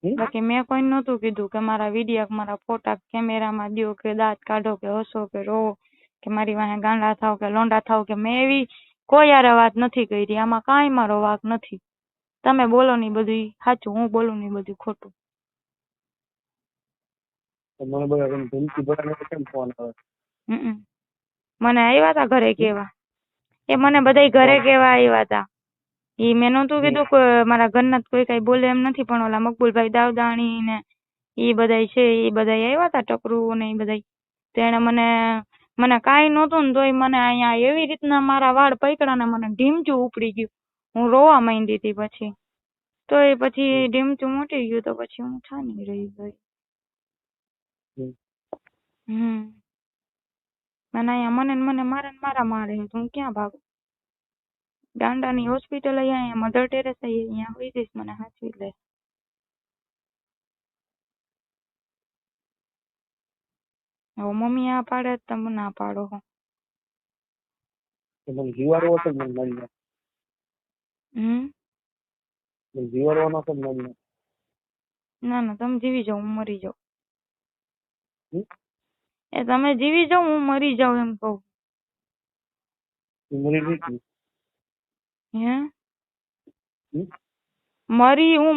બાકી મેં કોઈ નહોતું કીધું કે મારા વિડીયો મારા ફોટા કેમેરામાં દ્યો કે દાંત કાઢો કે હસો કે રોવો કે મારી વાહે ગાંડા થાવ કે લોંડા થાવ કે મેં એવી કોઈ યારે વાત નથી કરી. આમાં કાંઈ મારો વાંક નથી. તમે બોલો ની બધું સાચું, હું બોલું ની બધું ખોટું. મને આવ્યા તા ઘરે કેવા, એ મને બધા ઘરે કેવા આવ્યા તા. ઈ મેં નહોતું કીધું કે મારા ઘરના કોઈ કઈ બોલે એમ નથી, પણ ઓલા મકબૂલભાઈ દાવદાણી ને ઈ બધા છે, ઈ બધા આવ્યા તા ટકરું ને ઈ બધા. તેને મને કાંઈ નહોતું ને તોય મને અહીંયા એવી રીતના મારા વાળ પકડ્યા ને મને ઢીમચું ઉપડી ગયું. હું રોવા માંડી હતી પછી. તો એ પછી ઢીમચું મોટી ગયું તો પછી હું છાની રહી ગઈ. મને અહીંયા મને મારા મારે તો હું ક્યાં ભાગું? ગાંડાની હોસ્પિટલ અહીંયા મધર ટેરેસ અહીંયા હોઈ જઈશ, મને સાચવી લે. હવે મમ્મી આ પાડે તમે ના પાડો. ના ના તમે જીવી જાઓ, હું મરી જાઉં. એ તમે જીવી જાઓ, હું મરી જાઉં એમ કહું. હું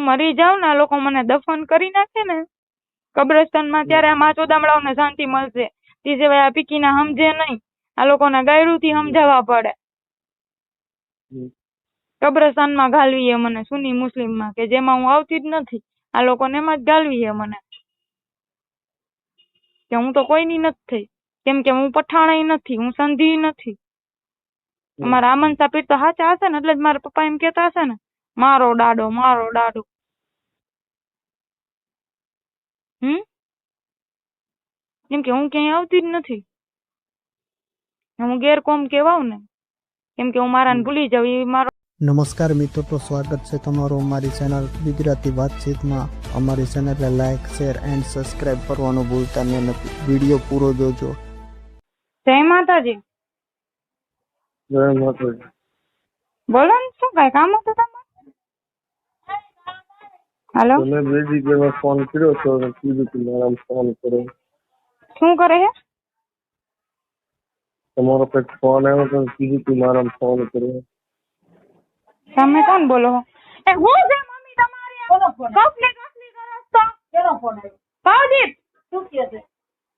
મરી જાઉં ને, આ લોકો મને દફન કરી નાખે ને કબ્રસ્તાનમાં, ત્યારે આ માચોદામડાઓને શાંતિ મળશે. તે સિવાય આ પીકીના સમજે નહીં. આ લોકોને ગાયડું થી સમજાવવા પડે. કબ્રસ્તાનમાં ઘાલવી મને સુન્ની મુસ્લિમમાં, કે જેમાં હું આવતી જ નથી. આ લોકોને એમાં જ ઘાલવી મને, કે હું તો કોઈની નથી થઈ. કેમ કે હું પઠાણ નથી, હું સંધી નથી. અમારા આમન સાપીર તો સાચા હશે ને, એટલે જ મારા પપ્પા એમ કેતા હશે ને, મારો ડાડો મારો ડાડો. કેમ કે હું ક્યાંય આવતી જ નથી. હું ગેરકોમ કેવાઉં ને, કેમ કે હું મારાને ભૂલી જાઉં એ મારો. નમસ્કાર મિત્રો, તો સ્વાગત છે તમારું અમારી ચેનલ ગુજરાતી વાતચીતમાં. અમારી ચેનલને લાઇક, શેર એન્ડ સબસ્ક્રાઇબ કરવાનું ભૂલતા નહીં. વિડીયો પૂરો જોજો. જય માતાજી. જય માતાજી. બોલો ને, શું કઈ કામ હતું તમારે? હાલો, તમે બેજી કે ફોન કર્યો તો કીધું કે મારા ફોન કરો. શું કરે છે? તમારો કઈક ફોન આવ્યો તો કીધું કે મારા ફોન કર્યો. તમે કોણ બોલો? એ હું છે મમ્મી તમારી? કોનો ફોન? કસલી કરસ તો? કેનો ફોન આવ્યો? ભાવજીત શું કહે છે?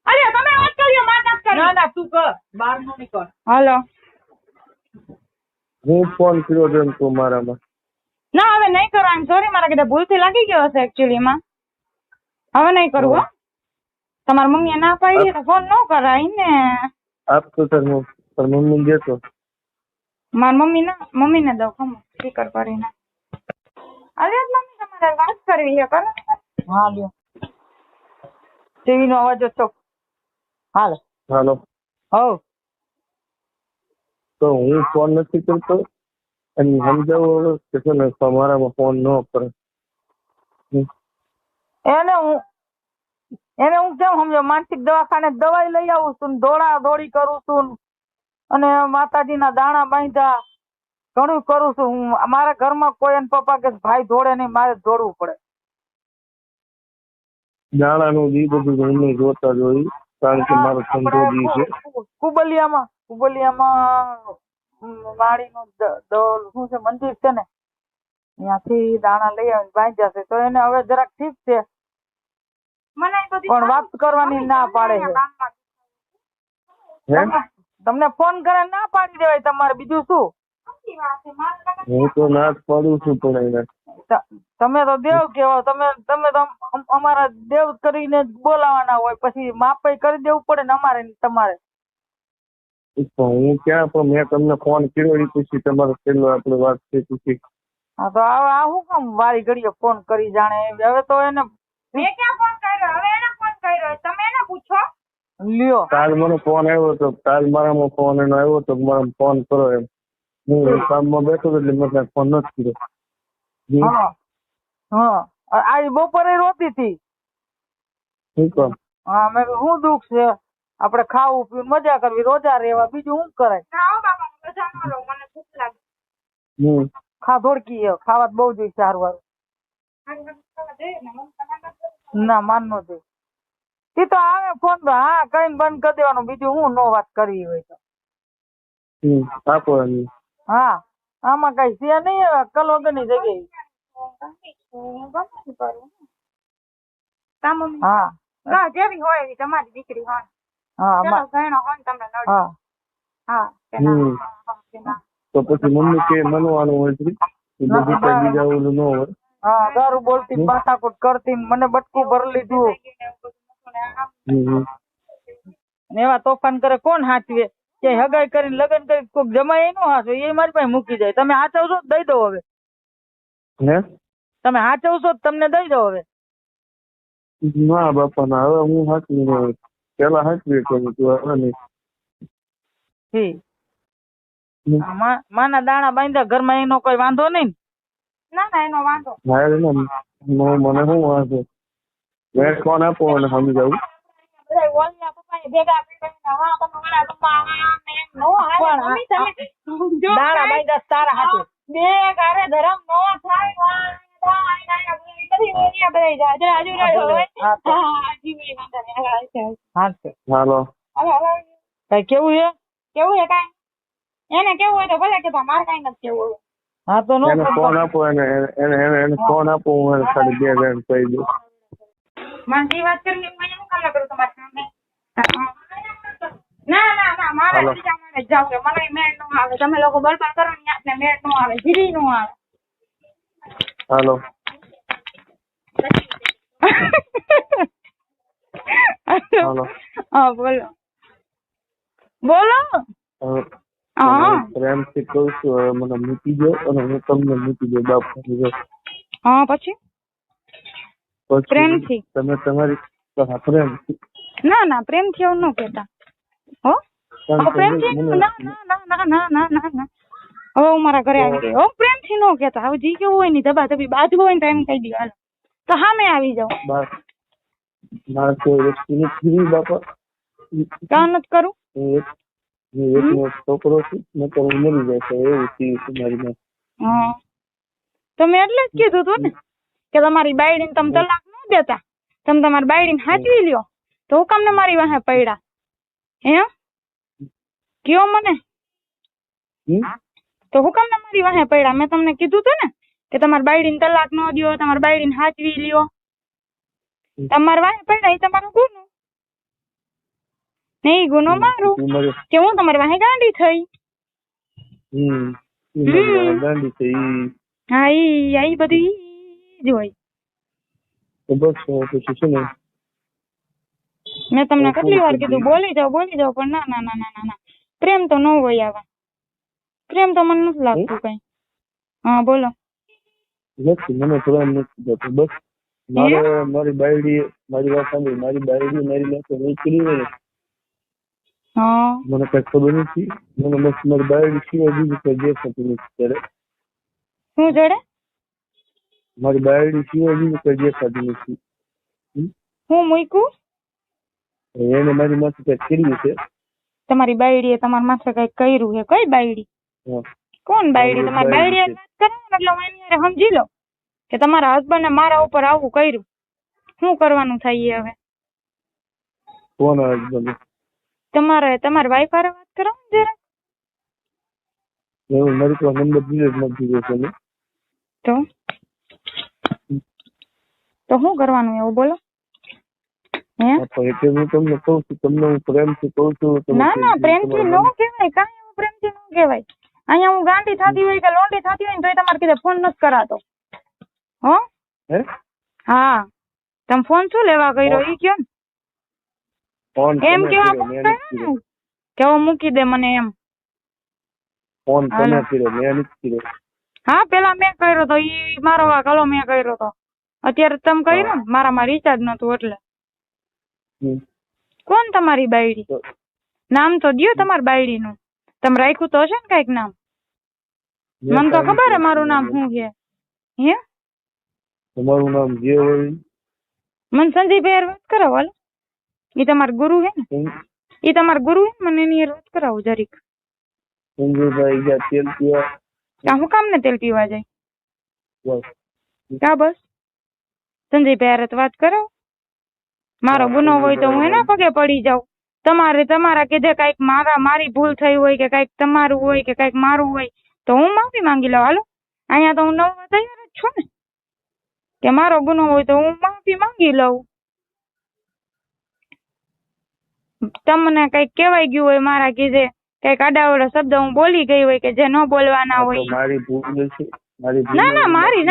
અરે તમે વાત કર્યો, માર નાખ કરી. ના ના તું કર, બાર નો નીકળ. હાલો, હું ફોન કર્યો તો એમ તો મારામાં. ના હવે નહીં કરો. આઈ એમ સોરી, મારા કીધા ભૂલથી લાગી ગયો હશે એકચ્યુઅલી માં. હવે નહીં કરું. હો, તમારા મમ્મીએ ના પાડી તો ફોન ન કરાય ને. આપ તો સર મમ્મી દેતો. મારી મમ્મીને દઉં. ખમો સ્પીકર કરીને. અરે મમ્મી તમારે વાત કરવી છે, કરો. હા લ્યો, ટીવી નો અવાજ ઓછો. હાલો હાલો. હો, તો હું ફોન નથી કરતો અને સમજાવો કે છે ને તમારામાં ફોન ન કરે. એને હું કેમ સમજો? માનસિક દવાખાને દવાઈ લઈ આવું છું, દોડા દોડી કરું છું, અને માતાજીના દાણા બાંધ્યા, ઘણું કરું છું હું. મારા ઘરમાં કોઈ એને પપ્પા કે ભાઈ દોડે નહીં, મારે દોડવું પડે. દાણાનું દી બધું હું જોતા જોઈ, કારણ કે મારો ધંધો દી છે. કુબલિયામાં વાડીનું શું છે મંદિર છે ને, ત્યાંથી દાણા લઈ આવીને બાંધ્યા છે. તો એને હવે જરાક ઠીક છે, પણ વાત કરવાની ના પાડે છે. તમને ફોન કરે ના પાડી દેવાય તમારે, બીજું શું? હું તો ના જ પાડું છું, પણ એને તમે તો દેવ કેવો. તમે તો અમારા દેવ કરીને જ બોલાવાના હોય, પછી માપે કરી દેવું પડે ને અમારે તમારે. હું ક્યાં, પણ મેં તમને ફોન કર્યો એ પછી તમારો પેલો આપણે વાત થઈ પછી. હા તો હવે આ શું કામ વારી ઘડીએ ફોન કરી જાણે? હવે તો એને મેં ક્યાં ફોન કર્યો? હવે એને ફોન કર્યો, તમે એને પૂછો. લ્યો, કાલ મને ફોન આવ્યો તો, કાલ મારામાં ફોન એનો આવ્યો તો મારા ફોન કરો એમ. હું કામમાં બેઠો હતો એટલે મેં ફોન નથી કર્યો. હા, આજ બપોરે રોતી હતી. શું કામ? હા, મેં શું દુઃખ છે? આપણે ખાવું પીવું મજા કરવી, રોજા રહેવા, બીજું શું કરાય? ધોળકી ખાવા બહુ જોઈએ સારું વારું ના માન નો દે એ તો આવે ફોન તો હા કઈ બંધ કરી દેવાનું બીજું હું નો વાત કરવી હોય તો આપો હા આમાં કઈ છે નહીં કલ વગરની જગ્યાએ હા જેવી હોય એવી તમારી દીકરી હોય હા ગણો હોય તમને હા હા તો પછી મમ્મી કે મનવાનું હોય બીજા ઓલું ન હોય હા દારૂ બોલતી માથાકૂટ કરતી મને બટકું ભરી લીધું એવા તોફાન કરે કોણ હાચવે કે હગાઈ કરીને લગ્ન કરી કોઈક જમાય નો હાચવે એ મારી પાસે મૂકી જાય તમે હાચવશો દઈ દો હવે તમે હાચવશો તમને દઈ દો હવે ના બાપા ના હવે હું હાચવી પેલા હાચવી કરું તું હવે નહીં માના દાણા બાંધ્યા ઘરમાં એનો કોઈ વાંધો નહીં ના ના એનો વાંધો મને શું વાંધો મેં ફોન આપો અને સમજાવું દાણા બાંધ્યા તારા હાથે બે ગારે ધરમ નો હાલો કઈ કેવું છે કેવું છે કઈ એને કેવું હોય તો ભલે કે મારે કઈ નથી કેવું હા તો નો ફોન આપો એને ફોન આપો હું એને ખાલી 2 મિનિટ કહી દઉં મને જે વાત કરવી હું શું કામ કરું તમારી સામે ના ના ના મારે બીજા મને જાવ કે મને મેળ નો આવે તમે લોકો બળબડ કરો ને આપને મેળ નો આવે જીરી નો આવે હાલો હાલો હા બોલો બોલો પ્રેમથી કહું છું હવે મને મૂકી દો અને હું તમને મૂકી દઉં બાપ હા પછી પ્રેમથી તમે તમારી પ્રેમથી ના ના પ્રેમથી એવું ન કહેતા હો પ્રેમથી ના ના ના ના ના ના ના ના હવે હું મારા ઘરે આવી ગઈ હો પ્રેમથી ન કહેતા હવે જી કેવું હોય ને દબા દબી બાજુ હોય ને તો એમ કહી દો હાલો તો સામે આવી જાઓ મારે કોઈ વ્યક્તિ નથી બાપા કામ નથી કરું છોકરો છું નકર મરી જશે એવું થયું મારી માં તમે એટલે જ કીધું હતું ને કે તમારી બાયડીને તમે તલાક ન દેતા તમે તમારી બાયડીને સાચવી લ્યો તો હું કામને મારી વાહે પડ્યા એમ કયો મને તો હું કામને મારી વાહે પડ્યા મેં તમને કીધું હતું ને કે તમારી બાયડીને તલાક ન દો તમારી બાયડીને સાચવી લ્યો તમારી વાહે પડ્યા એ તમારું ગુનો નહીં ગુનો મારું કે હું તમારી વાહે ગાંડી થઈ હા ઈ બધી જ હોય મેં તમને કેટલી વાર કીધું બોલી જાઓ પણ ના ના ના ના ના પ્રેમ તો ન હોય આવા પ્રેમ તો મને નથી લાગતું કઈ હા બોલો મને પ્રેમ નથી થતો બસ મારી બાયડી મારી વાત સાંભળી મારી બાયડી મારી પાસે નીકળી હોય મને કઈ ખબર નથી મને બસ મારી બાયડી સિવાય બીજું કઈ દેખાતું નથી ત્યારે શું જડે મારી બાયડી સિવાય બીજું કઈ દેખાતું નથી હું મૂક્યું એને મારી માથે કઈ કર્યું છે તમારી બાયડીએ તમારા માથે કઈ કર્યું છે કઈ બાયડી કોણ બાયડી તમારી બાયડી વાત કરો એટલે હું એની સમજી લો કે તમારા હસબન્ડે મારા ઉપર આવું કર્યું શું કરવાનું થાય હવે કોણ હસબન્ડ તમારી વાઈફ હારે વાત કરો ને જરા એવું મારી તો નંબર ડિલીટ નથી દીધો છે તો શું કરવાનું એવું બોલો હે હું તમને કહું છું તમને હું પ્રેમથી કહું છું ના ના પ્રેમથી ન કહેવાય કાંઈ એવું પ્રેમથી ન કહેવાય અહીંયા હું ગાંડી થતી હોય કે લોંડી થતી હોય ને તો તમારે કીધે ફોન નથી કરાતો હો હા તમે ફોન શું લેવા કર્યો ઈ કયો એમ કેવા ફોન કર્યો ને કે હું મૂકી દે મને એમ ફોન તમે કર્યો મેં નથી કર્યો હા પેલા મેં કર્યો તો ઈ મારો વાકલો મેં કર્યો તો અત્યારે તમે કર્યો ને મારામાં રિચાર્જ નતું એટલે કોણ તમારી બાયડી નામ તો દયો તમારી બાયડી નું તમે રાખ્યું તો હશે ને કઈક નામ મને તો ખબર હે મારું નામ શું છે હે તમારું નામ જે હોય મને સંજયભાઈ વાત કરાવો હાલ ઈ તમારા ગુરુ હે ને ઈ તમારા ગુરુ હે મને એની વાત કરાવો જરીક સંજયભાઈ ગયા તેલ પીવા કા હું કામ ને તેલ પીવા જાય બસ કા બસ સંજયભાઈ હારે તો વાત કરો મારો ગુનો હોય તો હું એના પગે પડી જાઉં તમારે તમારા કીધે કઈક મારી ભૂલ થઈ હોય કે કઈક તમારું હોય કે કઈક મારું હોય તો હું માફી માંગી લઉં હાલો અહીંયા તો હું નવવા તૈયાર જ છું ને કે મારો ગુનો હોય તો હું માફી માંગી લઉં તમને કઈક કહેવાય ગયું હોય મારા કીધે કઈક આડાવડો શબ્દ હું બોલી ગઈ હોય કે જે ન બોલવાના હોય મારી ભૂલ છે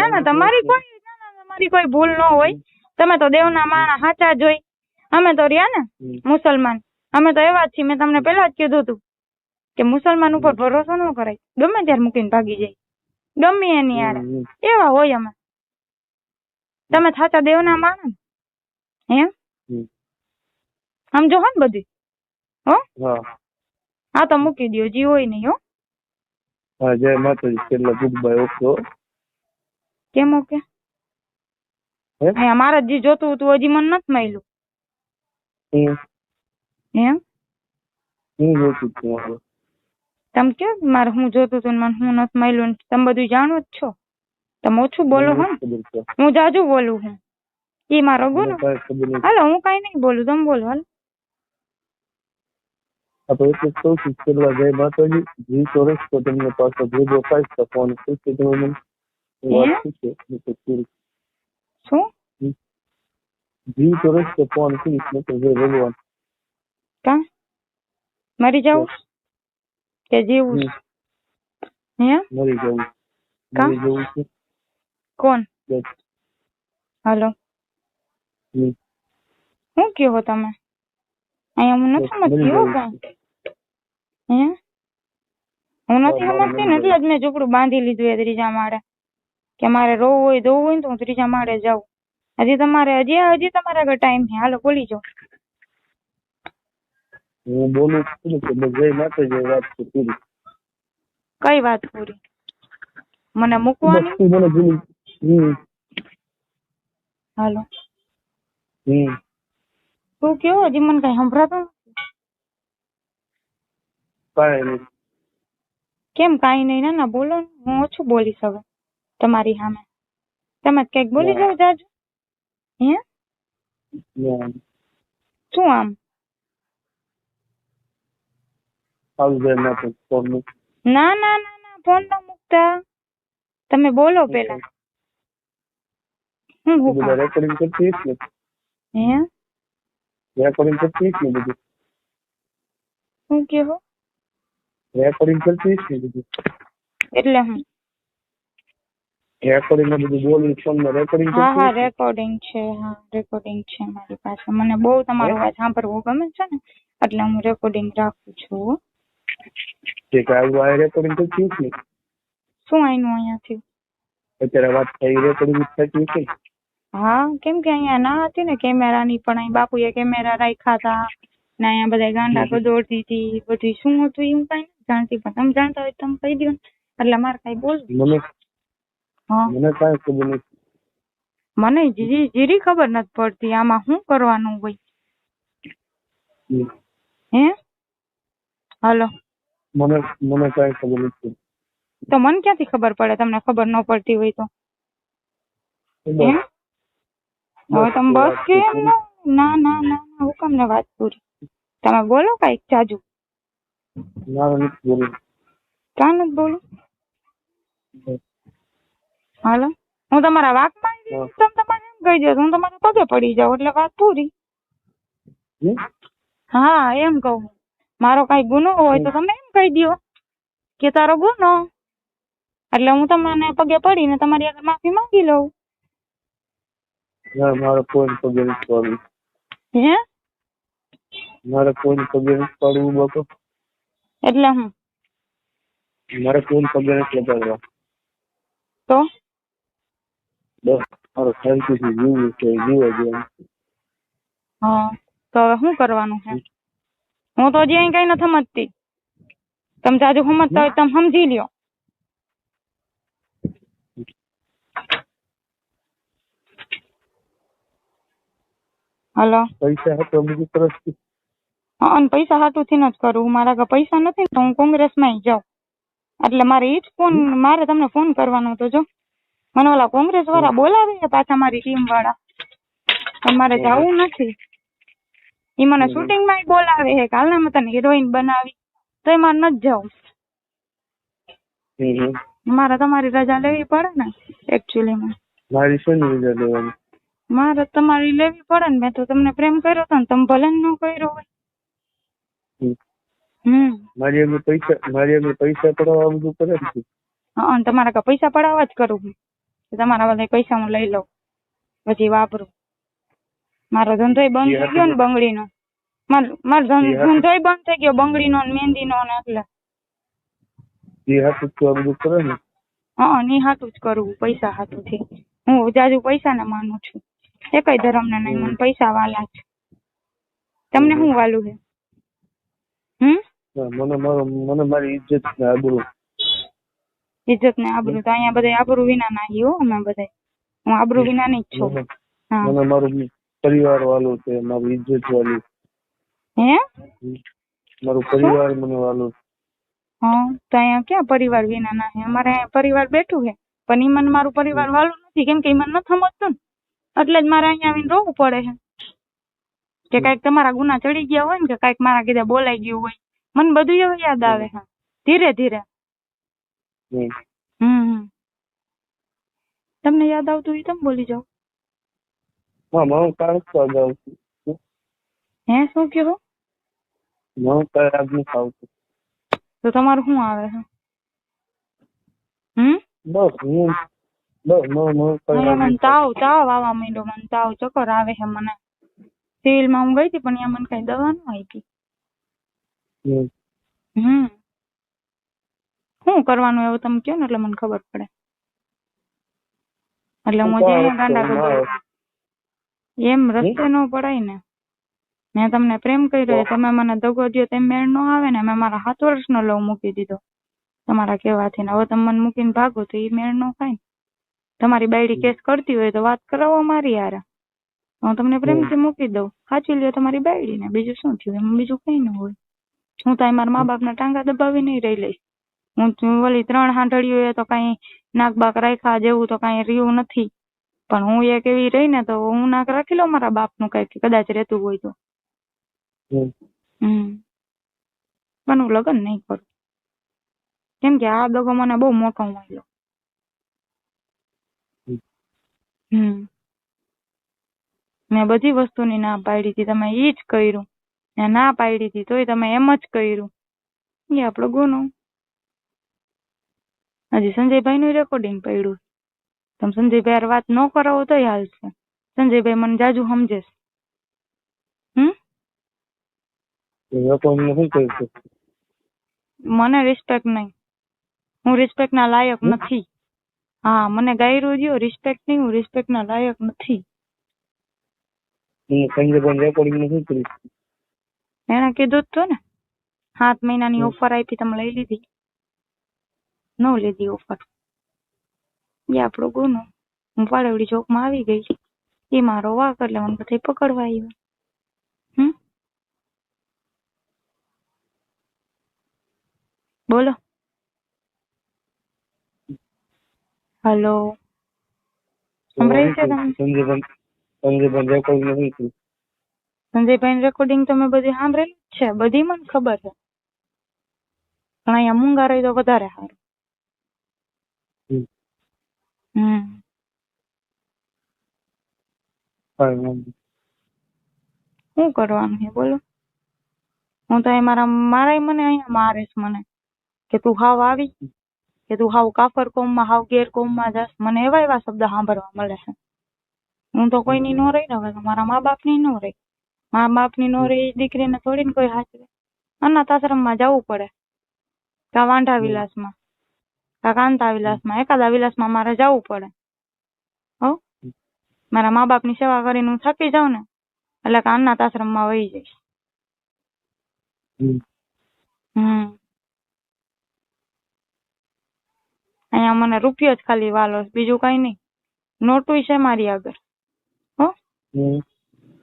ના તમારી કોઈ ભૂલ ન હોય તમે તો દેવના માણા સાચા જ હોય અમે તો રહ્યા ને મુસલમાન અમે તો એવા જ છીએ મેં તમને પેલા જ કીધું હતું કે મુસલમાન ઉપર ભરોસો ન કરાય ગમે ત્યારે મૂકીને ભાગી જાય ગમે એની યાર એવા હોય અમે તમે સાચા દેવના માણા હે સમજો હો ને બધી હો હા તો મૂકી દો જી હોય નહીં હો હા જય માતાજી છેલ્લે ગુડ બાય ઓકે કેમ ઓકે મારે જે જોતું હતું હજી મને નથી મળ્યું એમ હું જોતું છું તમે કે મારે હું જોતું હતું મને હું નથી મળ્યું તમે બધું જાણો જ છો તમે ઓછું બોલો હો ને હું જાજુ બોલું હું એ મારો ગુનો હાલો હું કઈ નહીં બોલું તમે બોલો હાલો આપણે એટલે કહું છું છેલ્લા જય માતાજી જી ચોરસ તો તમને પાછો ભેગો થાય તો ફોન કરશે તમે મને વાત છે શું જી ચોરસ તો ફોન કરીશ ને તો જય ભગવાન કા મરી જાઉં કે જીવું હે મરી જવું કા છે કોણ હાલો શું કહો તમે અહીંયા હું નથી સમજતી હો કઈ હે હું નથી સમજતી ને એટલે જ મેં ઝૂંપડું બાંધી લીધું એ ત્રીજા માળે કે મારે રોવું હોય ધોવું હોય ને તો હું ત્રીજા માળે જાઉં હજી તમારે આગળ ટાઈમ છે હાલો બોલી જાઓ હું બોલું છું કે જય માતાજી વાત છે પૂરી કઈ વાત પૂરી મને મૂકવાની મને ભૂલી હાલો તું કેવો હજી મને કઈ સંભળાતું કાંઈ કેમ કાંઈ નહીં ના બોલો ને હું ઓછું બોલીશ હવે તમારી સામે તમે કઈક બોલી જાવ જાજુ હે શું આમ ના ફોન ન મૂકતા તમે બોલો પેલા હું રેકોર્ડિંગ કરતી ને હે રેકોર્ડિંગ કરતી ને બધું શું કેવો રેકોર્ડિંગ કરતી ને બધું એટલે હું રેકોર્ડિંગ માં બધું બોલી ફોન માં રેકોર્ડિંગ હા રેકોર્ડિંગ છે મારી પાસે મને બહુ તમારો અવાજ સાંભળવો ગમે છે ને એટલે હું રેકોર્ડિંગ રાખું છું ઠીક આ રેકોર્ડિંગ કરતી ને શું આઈનું અહીંયાથી અત્યારે વાત થઈ રેકોર્ડિંગ થતી છે હા કેમ કે અહીંયા ના હતી ને કેમેરાની પણ અહીં બાપુએ કેમેરા રાખ્યા હતા ને અહીંયા બધા ગાંડા દોડતી હતી બધું શું હતું એવું કઈ નથી જાણતી પણ તમે જાણતા હોય તમે કહી દો એટલે મારે કઈ બોલવું મને કાંઈ ખબર નથી મને જીરી ખબર નથી પડતી આમાં શું કરવાનું હોય હે હાલો મને કાંઈ ખબર નથી તો મને ક્યાંથી ખબર પડે તમને ખબર ન પડતી હોય તો હવે તમે બસ કેમ ના હુકમ ને વાત પૂરી તમે બોલો કઈક જાજુ ક્યાં નથી બોલું હાલો હું તમારા વાકમાં તમે તમારે એમ કહી દો હું તમારા પગે પડી જાઉં એટલે વાત પૂરી હા એમ કહું મારો કઈ ગુનો હોય તો તમે એમ કહી દો કે તારો ગુનો એટલે હું તમને પગે પડીને તમારી આગળ માફી માંગી લઉં મારે કોઈ પગે નથી પડવું હે મારે કોઈ પગે નથી પડવું બાપુ એટલે હું મારે કોઈ પગે નથી લગાડવા તો મારો શાંતિથી જીવવું છે જીવા જેવું હા તો હવે શું કરવાનું છે હું તો હજી અહીં કઈ નથી સમજતી તમે જાજુ સમજતા હોય તમે સમજી લ્યો હલો પૈસા હતો બીજી તરફથી હા પૈસા હાટુથી ન જ કરું મારા આગળ પૈસા નથી તો હું કોંગ્રેસમાં જાઉં એટલે મારે ઈ જ ફોન મારે તમને ફોન કરવાનો હતો. જો મને ઓલા કોંગ્રેસ વાળા બોલાવે છે પાછા મારી ટીમ વાળા, પણ મારે જવું નથી. ઈ મને શૂટિંગ માં બોલાવે છે કે હાલને મેં તને હિરોઈન બનાવી, તો મારે નથી જવું. મારે તમારી રજા લેવી પડે ને એકચ્યુઅલી માં. મારી શેની રજા લેવાની? મારે તમારી લેવી પડે ને. મેં તો તમને પ્રેમ કર્યો હતો ને તમે ભલે ન કર્યો હોય. મારી આગળ પૈસા પડાવવા બધું કરે છે. હા, તમારા કા પૈસા પડાવવા જ કરું. તમારા બધા પૈસા હું લઈ લઉં પછી વાપરું. મારો ધંધોય બંધ થઈ ગયો ને બંગડીનો. મારો ધંધોય બંધ થઈ ગયો બંગડીનો ને મહેંદીનો ને. એટલે એ હાથું તો આ બધું કરે ને. હા, ની હાથું જ કરવું, પૈસા હાથું થી. હું જાજુ પૈસા ને માનું છું. એકય ધર્મ ને નહીં, મને પૈસા વાલા છે. તમને શું વાલું છે? મને મારી ઇજ્જત ને આબરૂ. ઇજ્જત ને આબરૂ તો અહીંયા બધા આબરૂ વિના નાહી હો. અમે બધા હું આબરૂ વિના ની જ છું. મને મારું પરિવાર વાલું છે, મારી ઇજ્જત વાલી. હે? મારું પરિવાર મને વાલું. હા, તો અહીંયા ક્યાં પરિવાર વિના નાહી? અમારે અહીંયા પરિવાર બેઠું છે, પણ ઈ મને મારું પરિવાર વાલું નથી, કેમ કે ઈ મને નથી સમજતું ને. એટલે જ મારે અહીંયા આવીને રોવું પડે છે કે કઈક તમારા ગુના ચડી ગયા હોય ને, કે કઈક મારા કીધે બોલાઈ ગયું હોય. મને બધું એવું યાદ આવે છે ધીરે ધીરે. તમને યાદ આવતું હોય તમે બોલી જાઓ. હે, શું કહેવું? તો તમારું શું આવે છે? મને તાવ આવવા માંડ્યો. મને તાવ ચક્કર આવે છે. મને સિવિલ માં હું ગઈ હતી પણ મને કઈ દવા ન આપી. શું કરવાનું એવું તમે કહો ને એટલે મને ખબર પડે. એટલે હું જઈને ગાંડા કરું એમ રસ્તે ન પડાય ને. મેં તમને પ્રેમ કર્યો, તમે મને દગો દ્યો તેમ મેળ ન આવે ને. મેં મારા 7 વર્ષનો લવ મૂકી દીધો તમારા કહેવાથી ને. હવે તમે મને મૂકીને ભાગો તો એ મેળ ન ખાય ને. તમારી બાયડી કેસ કરતી હોય તો વાત કરાવો મારી યાર. હું તમને પ્રેમથી મૂકી દઉં, સાચી લ્યો તમારી બાયડી ને. બીજું શું થયું? એમાં બીજું કઈ ન હોય. હું તો મારા મા બાપ ના ટાંગા દબાવી નહીં રહી લઈશ. હું ઓલી 3 હાંડળીઓ તો કઈ નાક બાક રાખ્યા જેવું તો કઈ રહ્યું નથી. પણ હું એક એવી રહી ને તો હું નાક રાખી લઉં મારા બાપ નું કઈક કદાચ રહેતું હોય તો. પણ હું લગ્ન નહીં કરું, કેમ કે આ દગો મને બહુ મોટો મળ્યો. મેં બધી વસ્તુની ના પાડી હતી, તમે ઈ જ કર્યું. મેં ના પાડી હતી તોય તમે એમ જ કર્યું. એ આપણો ગુનો. હજી સંજયભાઈ નું રેકોર્ડિંગ પડ્યું. તમે સંજયભાઈ વાત ન કરાવો તોય હાલશે. સંજયભાઈ મને જાજુ સમજે છે. મને રિસ્પેક્ટ નહીં. હું રિસ્પેક્ટ ના લાયક નથી. હા, મને ગાયરું દ્યો, રિસ્પેક્ટ નહીં. હું રિસ્પેક્ટ ના લાયક નથી. એને કીધું જ તો ને, 7 મહિનાની ઓફર આપી, તમે લઈ લીધી? ન લીધી ઓફર. એ આપણો ગુનો. હું પાડેવડી ચોકમાં આવી ગઈ, એ મારો વાક, એટલે મને બધા પકડવા આવ્યા. બોલો. હેલો, સંભળાય છે તમને? સંજયભાઈ રેકોર્ડિંગ તમે બધી સાંભળેલી જ છે, બધી મને ખબર છે. પણ અહીંયા મૂંગા રહી તો વધારે સારું. શું કરવાનું છે બોલો? હું તો મારા મને અહીંયા મારે છે મને કે તું હાવ આવી, કે તું હાવ કાફર કોમમાં, હાવ ગેર કોમમાં જાસ. મને એવા શબ્દ સાંભળવા મળે છે. હું તો કોઈની નો રહી ને, હવે મારા મા બાપની નો રહી. મા બાપની નો રહી દીકરીને થોડીને કોઈ હાચવે. અનાથ આશ્રમમાં જવું પડે, કા વાંઢા વિલાસમાં, કા કાંતા વિલાસમાં, એકાદા વિલાસમાં મારે જવું પડે. હો, મારા મા બાપની સેવા કરીને હું થાકી જાઉં ને, એટલે કે અનાથ આશ્રમમાં વહી જઈશ. અહીંયા મને રૂપિયો જ ખાલી વાલો, બીજું કઈ નહીં. નોટું છે મારી આગળ. હો,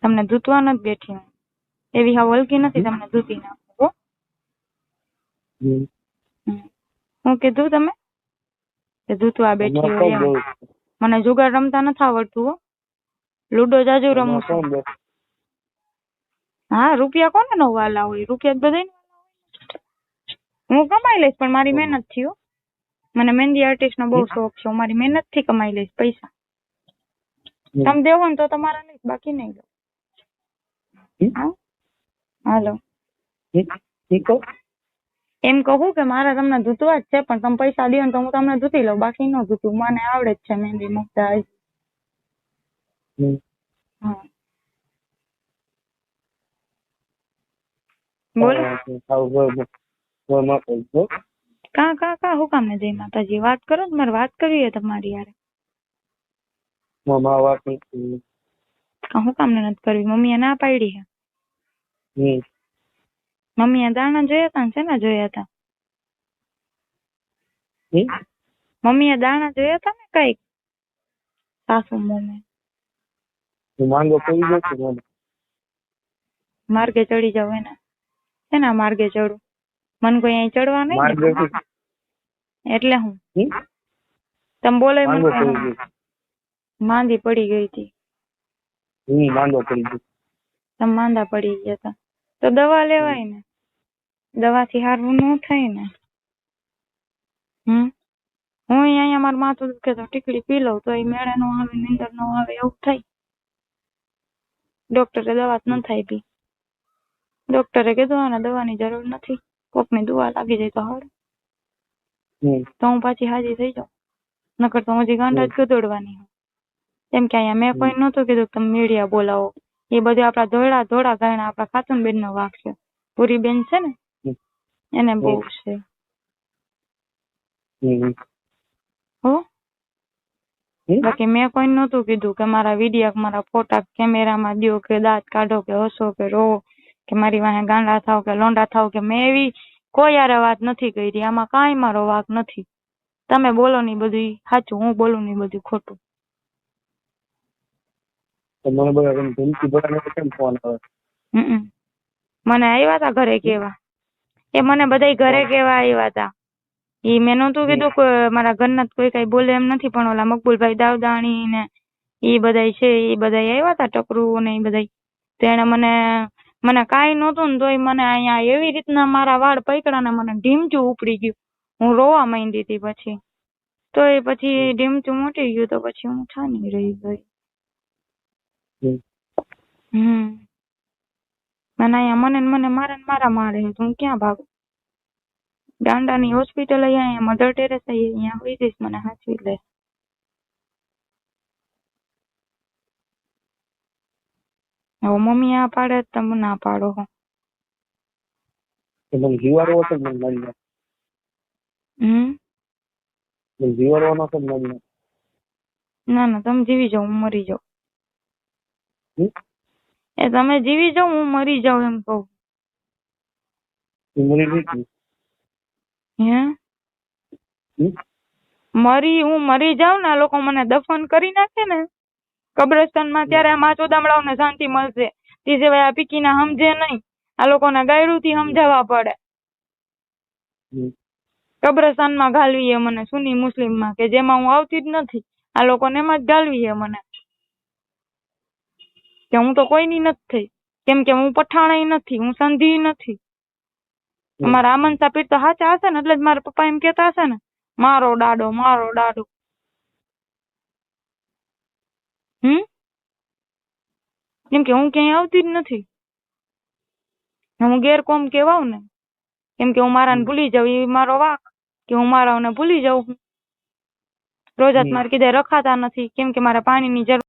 તમને ધૂતવા નથી બેઠી હું. એવી હા વલકી નથી તમને ધૂતી નાખું. હો, હું કીધું તમે કીધું તું આ બેઠી એમાં હોય કોણ એમ. બોલ? મને જુગાર રમતા નથી આવડતું હો. લૂડો જાજુ રમું એમાં છું. કોણ બોલ? હા રૂપિયા કોને નો વાલા હોય, રૂપિયા બધાય હું કમાઈ લઈશ પણ મારી મહેનત થી હો. મને મહેંદી આર્ટિસ્ટ નો બહુ શોખ છે, હું મારી મહેનત થી કમાઈ લઈશ પૈસા. તમે દેવો ને તો તમારા લઈશ, બાકી નહીં લો. હા હાલો એમ કહું કે મારા તમને ધૂતવા જ છે, પણ તમે પૈસા દો ને તો હું તમને ધૂતી લઉં, બાકી ન ધૂતું. મને આવડે જ છે મહેંદી મૂકતા. હા બોલો કા હું કામ ને જય માતાજી વાત કરો ને, મારે વાત કરવી છે તમારી યાર. હું કામ ને નથી કરવી? મમ્મીએ ના પાડી છે. મમ્મીએ દાણા જોયા હતા ને શેના જોયા હતા? મમ્મીએ દાણા જોયા હતા ને કઈક સાસુ મમ્મી. માર્ગે ચડી જાવ એને. શેના માર્ગે ચડું? મને કોઈ અહીં ચડવા નહીં એટલે હું તમે બોલો માંદી પડી ગઈ હતી. તમે માંદા પડી ગયા હતા તો દવા લેવાય ને, દવાથી હારવું ન થાય ને. હું અહીંયા મારું માથું દુખે તો ટીકડી પી લઉં તો એ મેળે નો આવે, નીંદર નો આવે એવું થાય. ડોક્ટરે દવા જ ન થાય પી. ડોક્ટરે કીધું આને દવાની જરૂર નથી, કોકની દવા લાગી જાય તો હારું. તો હું પાછી હાજી થઈ જાઉં, નકર તો હજી ગાંડા જ ગદોડવાની. કેમ કે અહીંયા મેં કોઈ નહોતું કીધું તમે મીડિયા બોલાવો. એ બધું આપડા ધોળા ગાયણા આપડા ખાતું બેન નો વાક છે. પૂરી બેન છે ને એને બહુ છે હો. બાકી મેં કોઈ નહોતું કીધું કે મારા વિડીયો, મારા ફોટા કેમેરામાં દો, કે દાંત કાઢો, કે હસો, કે રોવો, કે મારી વાહે ગાંડા થાવ, કે લોંડા થાવ, કે મેં એવી કોઈ યારે વાત નથી કરી. આમાં કાંઈ મારો વાક નથી. તમે બોલો ની બધું સાચું, હું બોલું ની બધું ખોટું. મને આવ્યા તા ઘરે કેવા, એ મને બધા ઘરે કેવા આવ્યા તા. ઈ મેં નહોતું કીધું કે મારા ઘરના કોઈ કઈ બોલે એમ નથી, પણ ઓલા મકબુલભાઈ દાવદાણી ને ઈ બધા છે, ઈ બધા આવ્યા તા, ટકરું ને ઈ બધા. તેને મને કાંઈ નહોતું ને તોય મને અહીંયા એવી રીતના મારા વાળ પકડા ને મને ઢીમચું ઉપડી ગયું. હું રોવા માંડી હતી પછી. તો એ પછી ઢીમચું મોટી ગયું તો પછી હું છાની રહી ગઈ. મને અહીંયા મને મારા મારે હું ક્યાં ભાગું? ગાંડાની હોસ્પિટલ અહીંયા મધર ટેરેસ અહીંયા હોઈ જઈશ, મને હાચવી લે. હવે મમ્મી આ પાડે તમે ના પાડો હો. ના ના તમે જીવી જાઓ, હું મરી જાઉં. એ તમે જીવી જાઓ, હું મરી જાઉં એમ કહું. હું મરી જાઉં ને, આ લોકો મને દફન કરી નાખે ને કબ્રસ્તાનમાં, ત્યારે આ માચોદામડાઓને શાંતિ મળશે. તે સિવાય આ પીકીના સમજે નહીં. આ લોકોને ગાયડું થી સમજાવવા પડે. કબ્રસ્તાનમાં ઘાલવી મને સુન્ની મુસ્લિમમાં, કે જેમાં હું આવતી જ નથી. આ લોકોને એમાં જ ઘાલવી મને, કે હું તો કોઈની નથી થઈ. કેમ કે હું પઠાણ નથી, હું સંધી નથી. મારા આમન સાપીર તો સાચા હશે ને, એટલે જ મારા પપ્પા એમ કેતા હશે ને, મારો ડાડો મારો ડાડો. કેમ કે હું ક્યાંય આવતી જ નથી. હું ગેરકોમ કેવાવ ને, કેમ કે હું મારાને ભૂલી જાઉં, એ મારો વાક કે હું મારાને ભૂલી જાઉં. રોજાત મારે કીધે રખાતા નથી, કેમ કે મારે પાણીની જરૂર